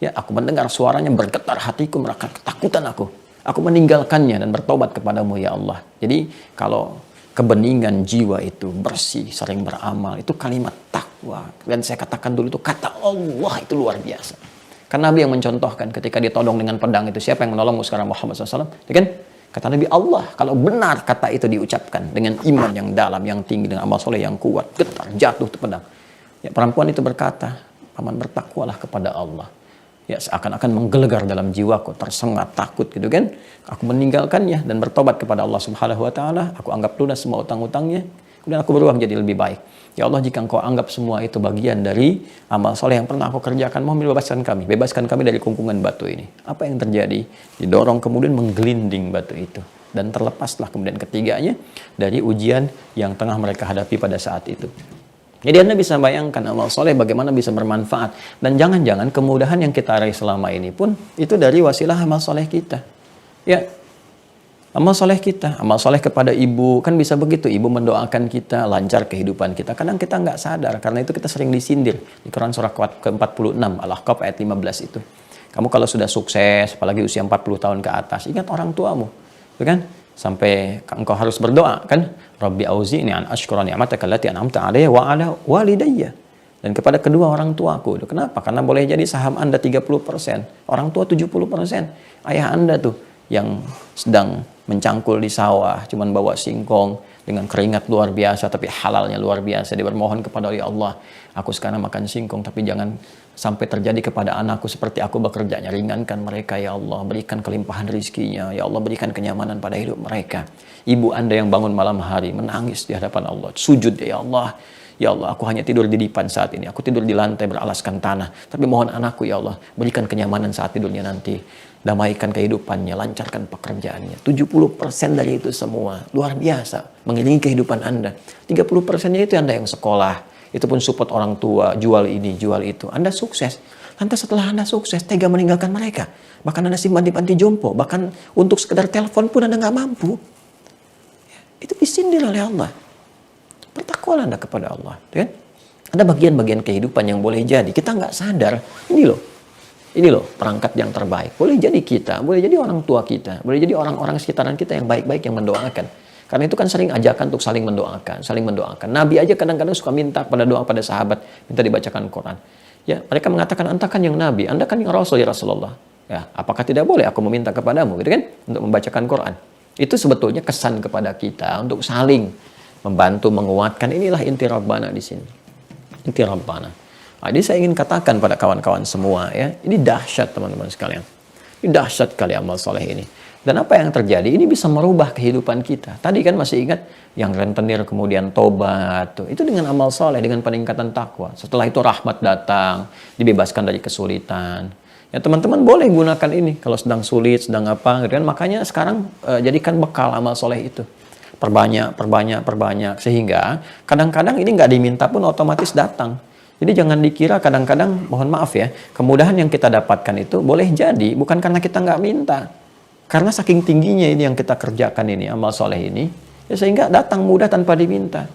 Ya, aku mendengar suaranya, bergetar hatiku, merasa ketakutan aku. Aku meninggalkannya dan bertobat kepadamu ya Allah. Jadi kalau kebeningan jiwa itu bersih, sering beramal, itu kalimat takwa. Dan saya katakan dulu itu kata Allah itu luar biasa. Karena Nabi yang mencontohkan ketika ditodong dengan pedang itu, siapa yang menolongmu sekarang? Muhammad SAW. Ya kan? Kata Nabi, Allah. Kalau benar kata itu diucapkan dengan iman yang dalam, yang tinggi, dengan amal soleh yang kuat, getar, jatuh itu pedang. Ya, perempuan itu berkata, paman bertakwalah kepada Allah. Ya, seakan-akan menggelegar dalam jiwaku, tersengat, takut gitu kan. Aku meninggalkannya dan bertobat kepada Allah Subhanahu wa taala. Aku anggap lunas semua utang-utangnya, kemudian aku berubah menjadi lebih baik. Ya Allah, jika engkau anggap semua itu bagian dari amal soleh yang pernah aku kerjakan, mohon bebaskan kami dari kungkungan batu ini. Apa yang terjadi? Didorong kemudian menggelinding batu itu, dan terlepaslah kemudian ketiganya dari ujian yang tengah mereka hadapi pada saat itu. Jadi Anda bisa bayangkan amal soleh bagaimana bisa bermanfaat. Dan jangan-jangan kemudahan yang kita raih selama ini pun itu dari wasilah amal soleh kita. Ya, amal soleh kita, amal soleh kepada ibu, kan bisa begitu. Ibu mendoakan kita, lancar kehidupan kita. Kadang kita nggak sadar, karena itu kita sering disindir. Di Quran surah ke-46, Al-Ahqaf ayat 15 itu. Kamu kalau sudah sukses, apalagi usia 40 tahun ke atas, ingat orang tuamu. Itu kan? Sampai engkau harus berdoa kan, Rabbi auzi'ni an ashkura ni'mataka allati an'amta 'alayya wa 'ala walidayya. Dan kepada kedua orang tuaku. Kenapa? Karena boleh jadi saham Anda 30%, orang tua 70%. Ayah Anda tuh yang sedang mencangkul di sawah, cuman bawa singkong dengan keringat luar biasa, tapi halalnya luar biasa. Dia bermohon kepada Allah, aku sekarang makan singkong, tapi jangan sampai terjadi kepada anakku seperti aku bekerjanya. Ringankan mereka ya Allah, berikan kelimpahan rizkinya ya Allah, berikan kenyamanan pada hidup mereka. Ibu Anda yang bangun malam hari menangis di hadapan Allah, sujud ya Allah, ya Allah, aku hanya tidur di dipan saat ini, aku tidur di lantai beralaskan tanah, tapi mohon anakku ya Allah, berikan kenyamanan saat tidurnya nanti, damaikan kehidupannya, lancarkan pekerjaannya. 70% dari itu semua luar biasa mengiringi kehidupan Anda. 30%-nya itu Anda yang sekolah, itu pun support orang tua, jual ini, jual itu. Anda sukses. Lantas setelah Anda sukses, tega meninggalkan mereka. Bahkan Anda simpan di panti jompo. Bahkan untuk sekedar telepon pun Anda nggak mampu. Itu disindir oleh Allah. Bertakwalah Anda kepada Allah. Kan? Ada bagian-bagian kehidupan yang boleh jadi kita nggak sadar. Ini loh perangkat yang terbaik. Boleh jadi kita, boleh jadi orang tua kita, boleh jadi orang-orang sekitaran kita yang baik-baik yang mendoakan. Karena itu kan sering ajakan untuk saling mendoakan. Nabi aja kadang-kadang suka minta pada doa pada sahabat, minta dibacakan Quran. Ya, mereka mengatakan, Anda kan yang Nabi, Anda kan yang Rasul ya Rasulullah. Ya, apakah tidak boleh aku meminta kepadamu, gitu kan, untuk membacakan Quran? Itu sebetulnya kesan kepada kita untuk saling membantu, menguatkan. Inilah inti Rabbana di sini. Inti Rabbana. Nah, jadi saya ingin katakan pada kawan-kawan semua ya, ini dahsyat teman-teman sekalian. Ini dahsyat kali amal soleh ini. Dan apa yang terjadi? Ini bisa merubah kehidupan kita. Tadi kan masih ingat yang rentenir kemudian tobat. Tuh. Itu dengan amal soleh, dengan peningkatan takwa. Setelah itu rahmat datang, dibebaskan dari kesulitan. Ya teman-teman boleh gunakan ini kalau sedang sulit, sedang apa, gitu kan. Makanya sekarang jadikan bekal amal soleh itu. Perbanyak, perbanyak, perbanyak. Sehingga kadang-kadang ini nggak diminta pun otomatis datang. Jadi jangan dikira kadang-kadang, mohon maaf ya, kemudahan yang kita dapatkan itu boleh jadi bukan karena kita nggak minta. Karena saking tingginya ini yang kita kerjakan ini, amal soleh ini, ya sehingga datang mudah tanpa diminta.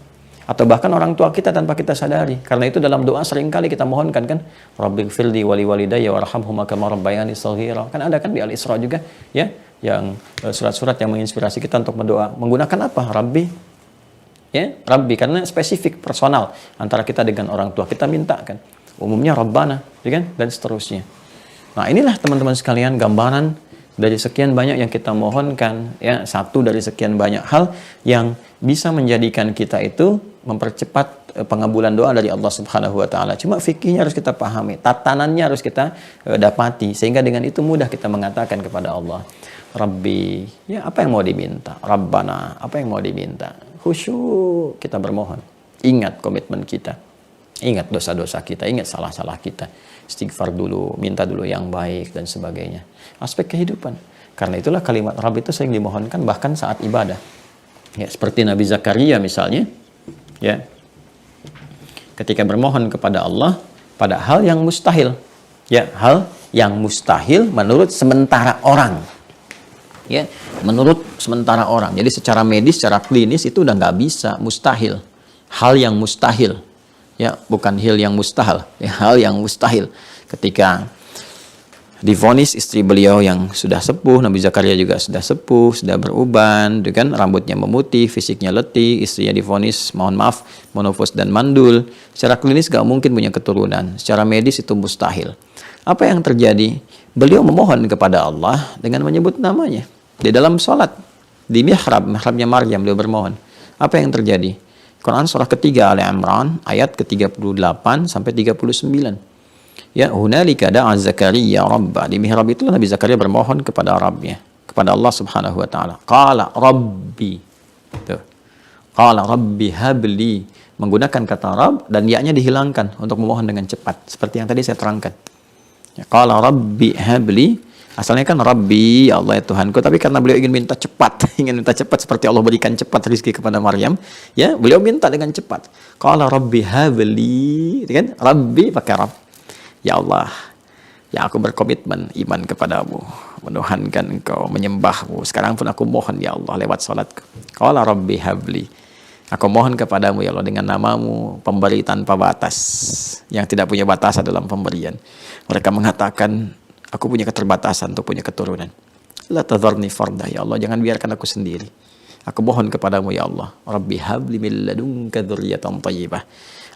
Atau bahkan orang tua kita tanpa kita sadari. Karena itu dalam doa seringkali kita mohonkan kan, Rabbighfirli wali walidayya warhamhuma kama rabbayani shaghira. Kan ada kan di Al-Isra juga ya, yang surat-surat yang menginspirasi kita untuk berdoa. Menggunakan apa? Rabbi. Ya, Rabbi karena spesifik personal antara kita dengan orang tua. Kita minta kan. Umumnya Rabbana, ya kan? Dan seterusnya. Nah, inilah teman-teman sekalian gambaran dari sekian banyak yang kita mohonkan, ya, satu dari sekian banyak hal yang bisa menjadikan kita itu mempercepat pengabulan doa dari Allah Subhanahu wa taala. Cuma fikihnya harus kita pahami, tatanannya harus kita dapati sehingga dengan itu mudah kita mengatakan kepada Allah, Rabbi, ya apa yang mau diminta? Rabbana, apa yang mau diminta? Khusyuk kita bermohon. Ingat komitmen kita. Ingat dosa-dosa kita, ingat salah-salah kita. Istighfar dulu, minta dulu yang baik dan sebagainya. Aspek kehidupan. Karena itulah kalimat Rabb itu sering dimohonkan bahkan saat ibadah. Ya, seperti Nabi Zakaria misalnya, ya. Ketika bermohon kepada Allah pada hal yang mustahil. Ya, hal yang mustahil menurut sementara orang. Ya, menurut sementara orang. Jadi secara medis, secara klinis itu udah nggak bisa, mustahil. Hal yang mustahil. Ya, bukan hal yang mustahil, ya, hal yang mustahil. Ketika divonis istri beliau yang sudah sepuh, Nabi Zakaria juga sudah sepuh, sudah beruban, kan rambutnya memutih, fisiknya letih, istrinya divonis, mohon maaf, menopause dan mandul. Secara klinis gak mungkin punya keturunan, secara medis itu mustahil. Apa yang terjadi? Beliau memohon kepada Allah dengan menyebut namanya. Di dalam sholat, di mihrabnya Maryam beliau bermohon. Apa yang terjadi? Quran surah ketiga Ali Imran ayat ke-38 sampai 39. Ya, hunalika da'a Zakaria Rabbah. Di mihrab itu Nabi Zakaria bermohon kepada Rabbnya, kepada Allah Subhanahu wa taala. Qala Rabbi. Tuh. Qala Rabbi habli, menggunakan kata Rabb dan ya-nya dihilangkan untuk memohon dengan cepat seperti yang tadi saya terangkan. Ya, qala Rabbi habli. Asalnya kan Rabbi, ya Allah ya Tuhanku, tapi karena beliau ingin minta cepat, seperti Allah berikan cepat rezeki kepada Maryam, ya, beliau minta dengan cepat. Qala Rabbi habli, kan? Rabbi pakai Rabb. Ya Allah, ya aku berkomitmen iman kepadamu, menuhankan Engkau, menyembahmu. Sekarang pun aku mohon ya Allah lewat salatku. Qala Rabbi habli. Aku mohon kepadamu ya Allah dengan namamu, pemberi tanpa batas, yang tidak punya batasan dalam pemberian. Mereka mengatakan, aku punya keterbatasan untuk punya keturunan. La tadharni farda ya Allah, jangan biarkan aku sendiri. Aku mohon kepadamu ya Allah, Rabbi habli min ladunka dzurriyyatan thayyibah.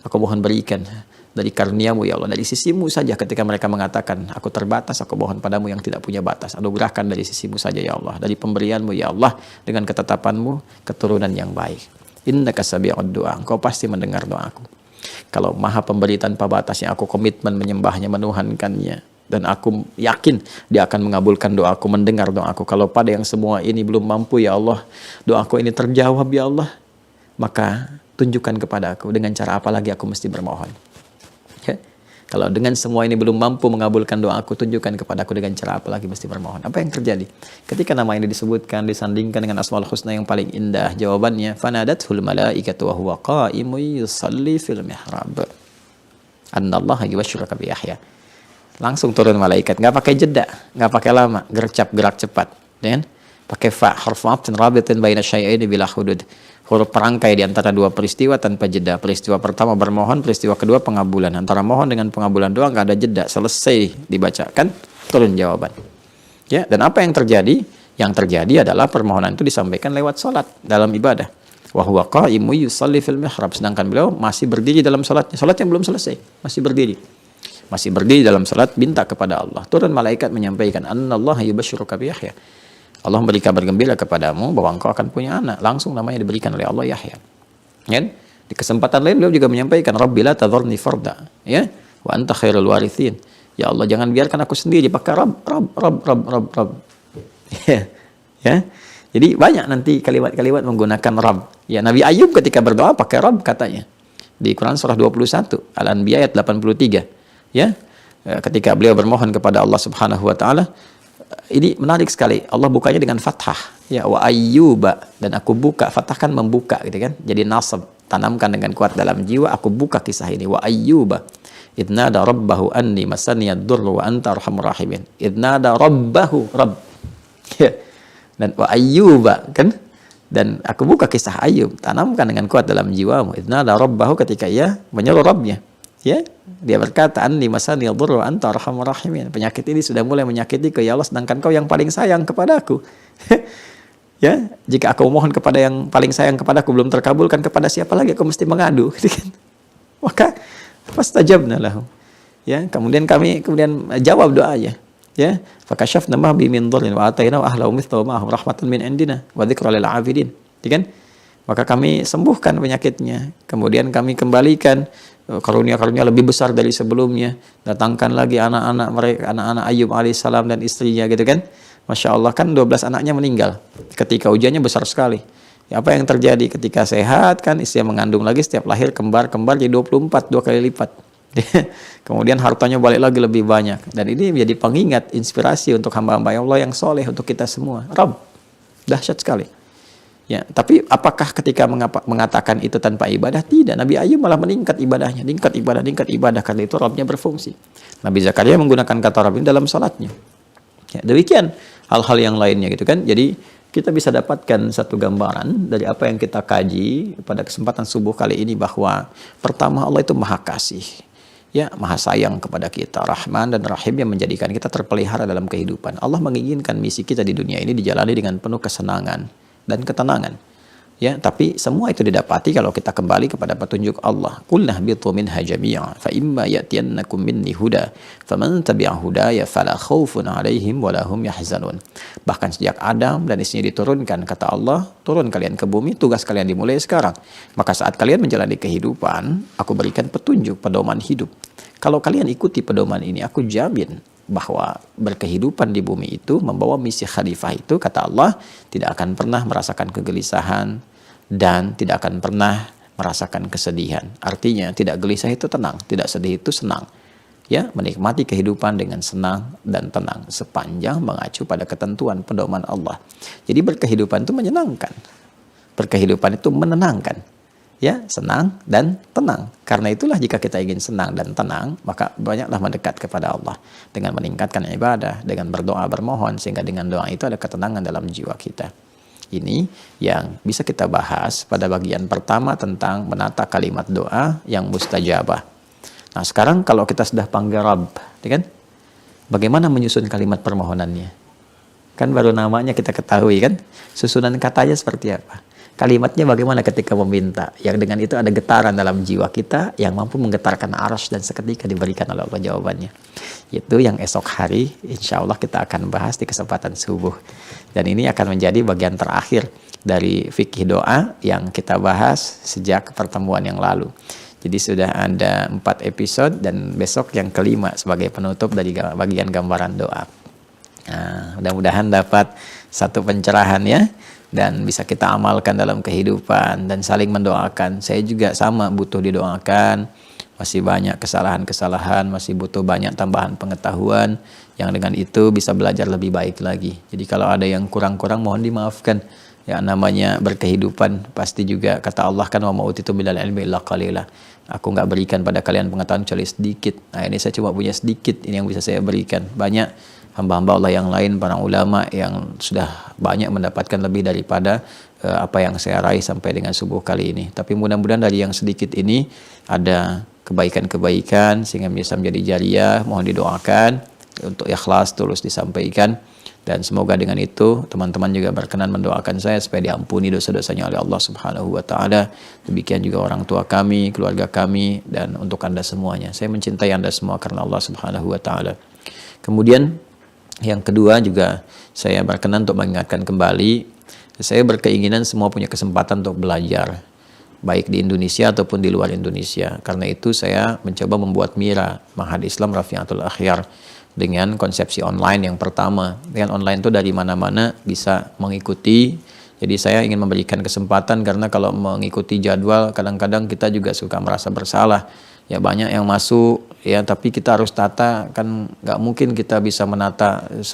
Aku mohon berikan dari karuniamu ya Allah, dari sisimu saja. Ketika mereka mengatakan aku terbatas, aku mohon padamu yang tidak punya batas. Anugerahkan dari sisimu saja ya Allah, dari pemberianmu ya Allah, dengan ketetapanmu keturunan yang baik. Innaka sami'ud du'a, engkau pasti mendengar doaku. Kalau maha pemberi tanpa batas yang aku komitmen menyembahnya, menuhankannya, dan aku yakin dia akan mengabulkan doaku, mendengar doaku. Kalau pada yang semua ini belum mampu ya Allah, doaku ini terjawab ya Allah, maka tunjukkan kepada aku dengan cara apa lagi aku mesti bermohon. Ya? Kalau dengan semua ini belum mampu mengabulkan doaku, tunjukkan kepada aku dengan cara apa lagi mesti bermohon. Apa yang terjadi? Ketika nama ini disebutkan, disandingkan dengan Asmaul Husna yang paling indah, jawabannya, fanadathul malaikatu wa huwa qa'imun yusalli fil mihrab. Annallaha yubashshiruka bi Yahya. Langsung turun malaikat, nggak pakai jeda, nggak pakai lama, gercap, gerak cepat, dan pakai fa, huruf atfin rabitin baina syai'aini bila hudud, huruf perangkai di antara dua peristiwa tanpa jeda. Peristiwa pertama bermohon, peristiwa kedua pengabulan. Antara mohon dengan pengabulan doa nggak ada jeda, selesai dibacakan, turun jawaban. Ya, dan apa yang terjadi? Yang terjadi adalah permohonan itu disampaikan lewat salat dalam ibadah. Wa huwa qa'imun yusalli fil mihrab, sedangkan beliau masih berdiri dalam salatnya. Salat yang belum selesai, masih berdiri. Masih berdiri dalam salat, minta kepada Allah. Turun malaikat menyampaikan, Annallaha yubashshiruka bi Yahya. Allah memberi kabar gembira kepadamu bahwa engkau akan punya anak. Langsung namanya diberikan oleh Allah Yahya. Ya? Di kesempatan lain beliau juga menyampaikan, Rabbi la tadharni farda, ya, wa anta khairul warithin. Ya Allah, jangan biarkan aku sendiri, pakai Rabb. Ya. Ya. Jadi banyak nanti kalimat-kalimat menggunakan Rabb. Ya, Nabi Ayub ketika berdoa pakai Rabb katanya. Di Quran surah 21, Al-Anbiya ayat 83. Ya, ketika beliau bermohon kepada Allah Subhanahu wa taala, ini menarik sekali. Allah bukanya dengan fathah. Ya, wa ayyuba, dan aku buka. Fathah kan membuka gitu kan. Jadi nasab, tanamkan dengan kuat dalam jiwa, aku buka kisah ini. Wa ayyuba idnada rabbahu anni masaniyad durru wa anta arhamur rahimin. Idnada rabbahu, rabb. Ya. Dan wa ayyuba kan, dan aku buka kisah Ayub, tanamkan dengan kuat dalam jiwamu. Idnada rabbahu, ketika ia menyeru Rabbnya. Ya, dia berkata, anni masaniyad durru wa anta arhamur rahimin. Penyakit ini sudah mulai menyakitiku ya Allah, sedangkan kau yang paling sayang kepadaku. Ya, jika aku mohon kepada yang paling sayang kepadaku belum terkabulkan, kepada siapa lagi aku mesti mengadu? Maka fastajabna lahu. Ya, kemudian kami jawab doanya. Ya, fakashafna ma bi min dhurrin wa atainahu ahlahu mithlahu ma'ahum rahmatan min indina wa dzikra lil 'abidin. Ya kan? Maka kami sembuhkan penyakitnya. Kemudian kami kembalikan karunia-karunia lebih besar dari sebelumnya. Datangkan lagi anak-anak mereka, anak-anak Ayub alaihissalam dan istrinya gitu kan. Masya Allah, kan 12 anaknya meninggal ketika ujiannya besar sekali. Ya, apa yang terjadi ketika sehat kan, istrinya mengandung lagi, setiap lahir kembar jadi 24, 2 kali lipat. Kemudian hartanya balik lagi lebih banyak. Dan ini menjadi pengingat, inspirasi untuk hamba-hamba Allah yang soleh, untuk kita semua. Rabb, dahsyat sekali. Ya, tapi apakah ketika mengatakan itu tanpa ibadah? Tidak. Nabi Ayub malah meningkat ibadahnya, meningkat ibadah, karena itu Rabbnya berfungsi. Nabi Zakaria menggunakan kata Rabb dalam salatnya. Ya, demikian hal-hal yang lainnya gitu kan. Jadi kita bisa dapatkan satu gambaran dari apa yang kita kaji pada kesempatan subuh kali ini, bahwa pertama, Allah itu maha kasih, ya, maha sayang kepada kita, Rahman dan Rahim, yang menjadikan kita terpelihara dalam kehidupan. Allah menginginkan misi kita di dunia ini dijalani dengan penuh kesenangan dan ketenangan. Ya, tapi semua itu didapati kalau kita kembali kepada petunjuk Allah. Qul nahbitu minha jami'a fa imma ya'tiyannakum minni huda faman tabi'a hudaya fala khaufun 'alaihim wa la hum yahzanun. Bahkan sejak Adam dan istrinya diturunkan, kata Allah, turun kalian ke bumi, tugas kalian dimulai sekarang. Maka saat kalian menjalani kehidupan, aku berikan petunjuk, pedoman hidup. Kalau kalian ikuti pedoman ini, aku jamin bahwa berkehidupan di bumi itu membawa misi khalifah itu, kata Allah, tidak akan pernah merasakan kegelisahan dan tidak akan pernah merasakan kesedihan. Artinya tidak gelisah itu tenang, tidak sedih itu senang. Ya, menikmati kehidupan dengan senang dan tenang sepanjang mengacu pada ketentuan pedoman Allah. Jadi berkehidupan itu menyenangkan. Berkehidupan itu menenangkan. Ya, senang dan tenang. Karena itulah jika kita ingin senang dan tenang, maka banyaklah mendekat kepada Allah dengan meningkatkan ibadah, dengan berdoa, bermohon, sehingga dengan doa itu ada ketenangan dalam jiwa kita. Ini yang bisa kita bahas pada bagian pertama tentang menata kalimat doa yang mustajabah. Nah, sekarang kalau kita sudah panggil Rabb, kan? Bagaimana menyusun kalimat permohonannya? Kan baru namanya kita ketahui kan? Susunan katanya seperti apa? Kalimatnya bagaimana ketika meminta? Yang dengan itu ada getaran dalam jiwa kita yang mampu menggetarkan arsy dan seketika diberikan oleh Allah jawabannya. Itu yang esok hari insya Allah kita akan bahas di kesempatan subuh. Dan ini akan menjadi bagian terakhir dari fikih doa yang kita bahas sejak pertemuan yang lalu. Jadi sudah ada 4 episode dan besok yang kelima sebagai penutup dari bagian gambaran doa. Nah, mudah-mudahan dapat satu pencerahan ya, dan bisa kita amalkan dalam kehidupan dan saling mendoakan. Saya juga sama butuh didoakan, masih banyak kesalahan-kesalahan, masih butuh banyak tambahan pengetahuan yang dengan itu bisa belajar lebih baik lagi. Jadi kalau ada yang kurang-kurang mohon dimaafkan. Ya, namanya berkehidupan pasti juga kata Allah kan, wa ma utitu minal ilmi illa qalila. Aku nggak berikan pada kalian pengetahuan kecuali sedikit. Nah, ini saya cuma punya sedikit, ini yang bisa saya berikan. Banyak hamba-hamba Allah yang lain, para ulama yang sudah banyak mendapatkan lebih daripada apa yang saya raih sampai dengan subuh kali ini. Tapi mudah-mudahan dari yang sedikit ini ada kebaikan-kebaikan sehingga bisa menjadi jariah. Mohon didoakan untuk ikhlas, tulus disampaikan. Dan semoga dengan itu teman-teman juga berkenan mendoakan saya supaya diampuni dosa-dosanya oleh Allah Subhanahu wa taala. Demikian juga orang tua kami, keluarga kami, dan untuk Anda semuanya. Saya mencintai Anda semua karena Allah Subhanahu wa taala. Kemudian yang kedua juga saya berkenan untuk mengingatkan kembali, saya berkeinginan semua punya kesempatan untuk belajar, baik di Indonesia ataupun di luar Indonesia. Karena itu saya mencoba membuat Mira, Ma'had Islam Rafi'atul Akhyar, dengan konsepsi online yang pertama. Dengan online itu dari mana-mana bisa mengikuti. Jadi saya ingin memberikan kesempatan, karena kalau mengikuti jadwal kadang-kadang kita juga suka merasa bersalah. Ya banyak yang masuk ya, tapi kita harus tata, kan nggak mungkin kita bisa menata 1000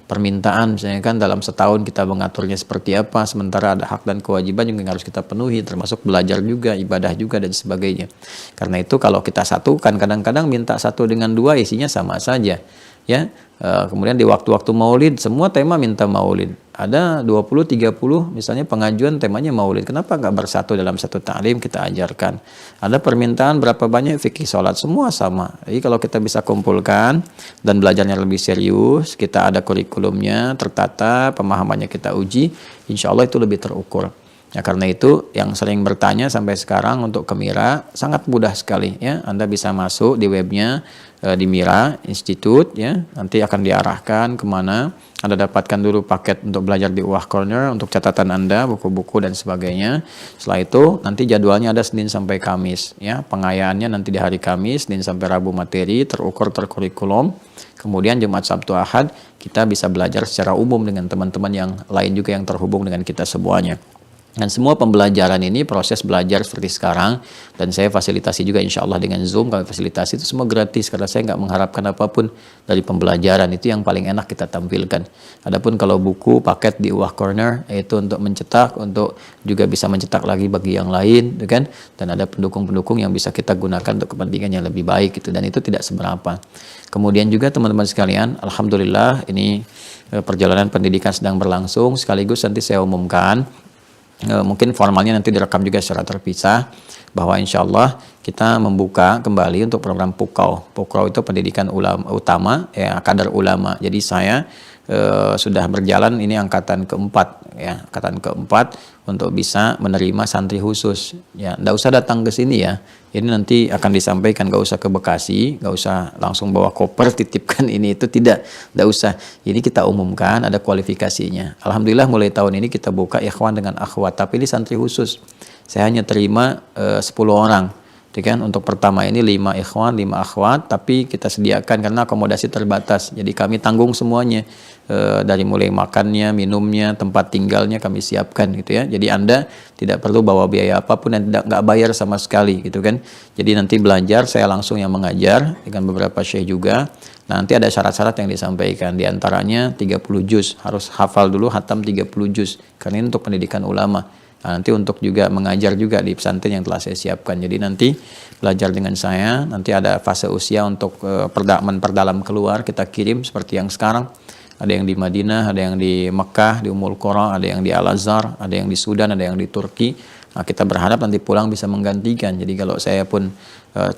permintaan misalnya kan dalam setahun kita mengaturnya seperti apa, sementara ada hak dan kewajiban juga yang harus kita penuhi, termasuk belajar juga, ibadah juga dan sebagainya. Karena itu kalau kita satukan, kadang-kadang minta satu dengan dua isinya sama saja ya. Kemudian di waktu-waktu maulid semua tema minta maulid, ada 20-30 misalnya pengajuan temanya maulid, kenapa nggak bersatu dalam satu ta'lim kita ajarkan? Ada permintaan berapa banyak fikih sholat, semua sama. Jadi kalau kita bisa kumpulkan dan belajarnya lebih serius, kita ada kurikulumnya tertata, pemahamannya kita uji, insya Allah itu lebih terukur. Ya, karena itu yang sering bertanya sampai sekarang untuk ke Mira sangat mudah sekali ya. Anda bisa masuk di webnya di Mira Institute ya. Nanti akan diarahkan kemana. Anda dapatkan dulu paket untuk belajar di UAH Corner untuk catatan Anda, buku-buku dan sebagainya. Setelah itu nanti jadwalnya ada Senin sampai Kamis ya. Pengayaannya nanti di hari Kamis, Senin sampai Rabu materi terukur terkurikulum. Kemudian Jumat, Sabtu, Ahad kita bisa belajar secara umum dengan teman-teman yang lain juga yang terhubung dengan kita semuanya. Dan semua pembelajaran ini proses belajar seperti sekarang, dan saya fasilitasi juga insya Allah dengan Zoom. Kami fasilitasi itu semua gratis karena saya nggak mengharapkan apapun dari pembelajaran, itu yang paling enak kita tampilkan. Adapun kalau buku paket di UAH Corner itu untuk mencetak, untuk juga bisa mencetak lagi bagi yang lain, gitu kan? Dan ada pendukung-pendukung yang bisa kita gunakan untuk kepentingan yang lebih baik gitu, dan itu tidak seberapa. Kemudian juga teman-teman sekalian, alhamdulillah ini perjalanan pendidikan sedang berlangsung, sekaligus nanti saya umumkan. Mungkin formalnya nanti direkam juga secara terpisah, bahwa insya Allah kita membuka kembali untuk program Pukau. Pukau itu pendidikan utama ya, kadar ulama. Jadi saya sudah berjalan ini angkatan keempat ya, angkatan keempat untuk bisa menerima santri khusus ya. Nggak usah datang ke sini ya, ini nanti akan disampaikan, nggak usah ke Bekasi, nggak usah langsung bawa koper titipkan ini itu, tidak, nggak usah. Ini kita umumkan ada kualifikasinya. Alhamdulillah mulai tahun ini kita buka ikhwan dengan akhwat, tapi ini santri khusus. Saya hanya terima 10 orang. Kan untuk pertama ini 5 ikhwan 5 akhwat, tapi kita sediakan karena akomodasi terbatas, jadi kami tanggung semuanya, dari mulai makannya, minumnya, tempat tinggalnya kami siapkan gitu ya. Jadi Anda tidak perlu bawa biaya apapun dan nggak bayar sama sekali gitu kan. Jadi nanti belajar saya langsung yang mengajar dengan beberapa syekh juga. Nanti ada syarat-syarat yang disampaikan, diantaranya 30 juz, harus hafal dulu hatam 30 juz karena ini untuk pendidikan ulama. Nah, nanti untuk juga mengajar juga di pesantren yang telah saya siapkan. Jadi nanti belajar dengan saya, nanti ada fase usia untuk memperdalam keluar, kita kirim seperti yang sekarang. Ada yang di Madinah, ada yang di Mekah, di Ummul Qura, ada yang di Al-Azhar, ada yang di Sudan, ada yang di Turki. Nah, kita berharap nanti pulang bisa menggantikan. Jadi kalau saya pun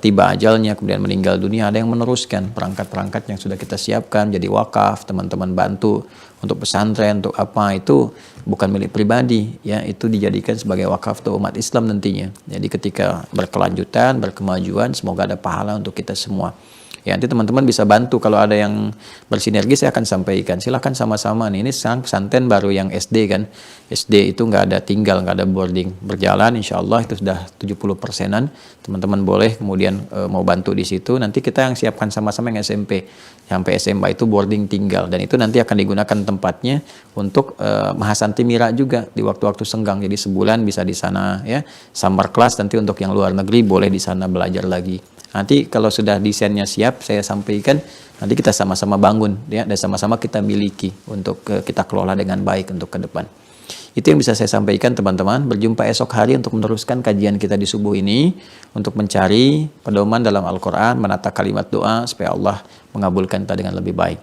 tiba ajalnya kemudian meninggal dunia, ada yang meneruskan perangkat-perangkat yang sudah kita siapkan jadi wakaf, teman-teman bantu untuk pesantren, untuk apa, itu bukan milik pribadi ya, itu dijadikan sebagai wakaf untuk umat Islam nantinya. Jadi ketika berkelanjutan, berkemajuan, semoga ada pahala untuk kita semua. Ya, nanti teman-teman bisa bantu kalau ada yang bersinergi, saya akan sampaikan. Silahkan sama-sama nih. Ini sekarang pesantren baru yang SD kan. SD itu nggak ada tinggal, nggak ada boarding. Berjalan insya Allah itu sudah 70%-an. Teman-teman boleh kemudian mau bantu di situ. Nanti kita yang siapkan sama-sama yang SMP. Sampai SMA itu boarding tinggal. Dan itu nanti akan digunakan tempatnya untuk Mahasanti Mira juga di waktu-waktu senggang. Jadi sebulan bisa di sana ya. Summer class nanti untuk yang luar negeri boleh di sana belajar lagi. Nanti kalau sudah desainnya siap, saya sampaikan, nanti kita sama-sama bangun ya, dan sama-sama kita miliki untuk kita kelola dengan baik untuk ke depan. Itu yang bisa saya sampaikan teman-teman. Berjumpa esok hari untuk meneruskan kajian kita di subuh ini, untuk mencari pedoman dalam Al-Quran, menata kalimat doa supaya Allah mengabulkan kita dengan lebih baik.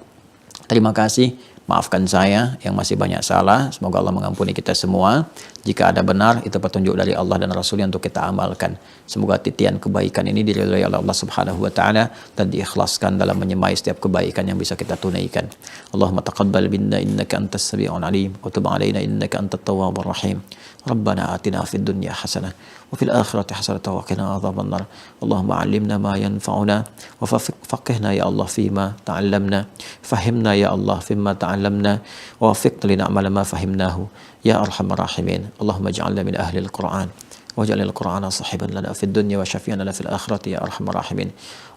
Terima kasih. Maafkan saya yang masih banyak salah. Semoga Allah mengampuni kita semua. Jika ada benar, itu petunjuk dari Allah dan Rasulnya untuk kita amalkan. Semoga titian kebaikan ini diridhai oleh Allah Subhanahu wa taala dan diikhlaskan dalam menyemai setiap kebaikan yang bisa kita tunaikan. Allahumma taqabbal minna innaka antas sami'ul alim wa tub 'alaina innaka antat tawwabur rahim. Rabbana atina fid dunya hasanah wa fil akhirati hasanah wa qina adzabannar. Allahumma 'allimna ma yanfa'una wa faqihna ya Allah fima ta'allamna. Fahimna ya Allah fima ta'allamna wa waffiqna lina'mala ma fahimnahu ya arhamar rahimin. Allahumma ij'alna min ahli al-Qur'an واجعل القرآن صاحبا لنا في الدنيا وشفيعا لنا في الآخرة يا أرحم الراحمين.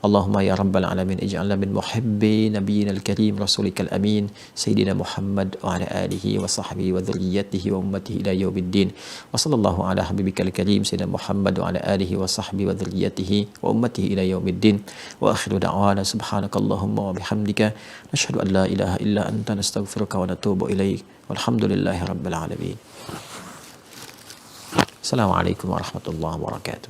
اللهم يا رب العالمين اجعلنا من محبي نبينا الكريم رسولك الأمين سيدنا محمد وعلى آله وصحبه وذريته وأمته إلى يوم الدين. وصلى الله على حبيبك الكريم سيدنا محمد وعلى آله وصحبه وذريته وأمته إلى يوم الدين. وآخر دعوانا سبحانك اللهم وبحمدك نشهد أن لا إله إلا أنت نستغفرك ونتوب إليك والحمد لله رب العالمين. السلام عليكم ورحمة الله وبركاته.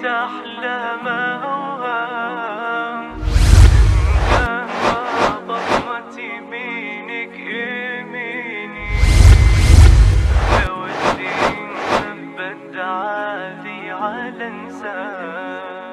أحلام أوهام ضمت يمينك يميني يا ودي بدعالي على انسان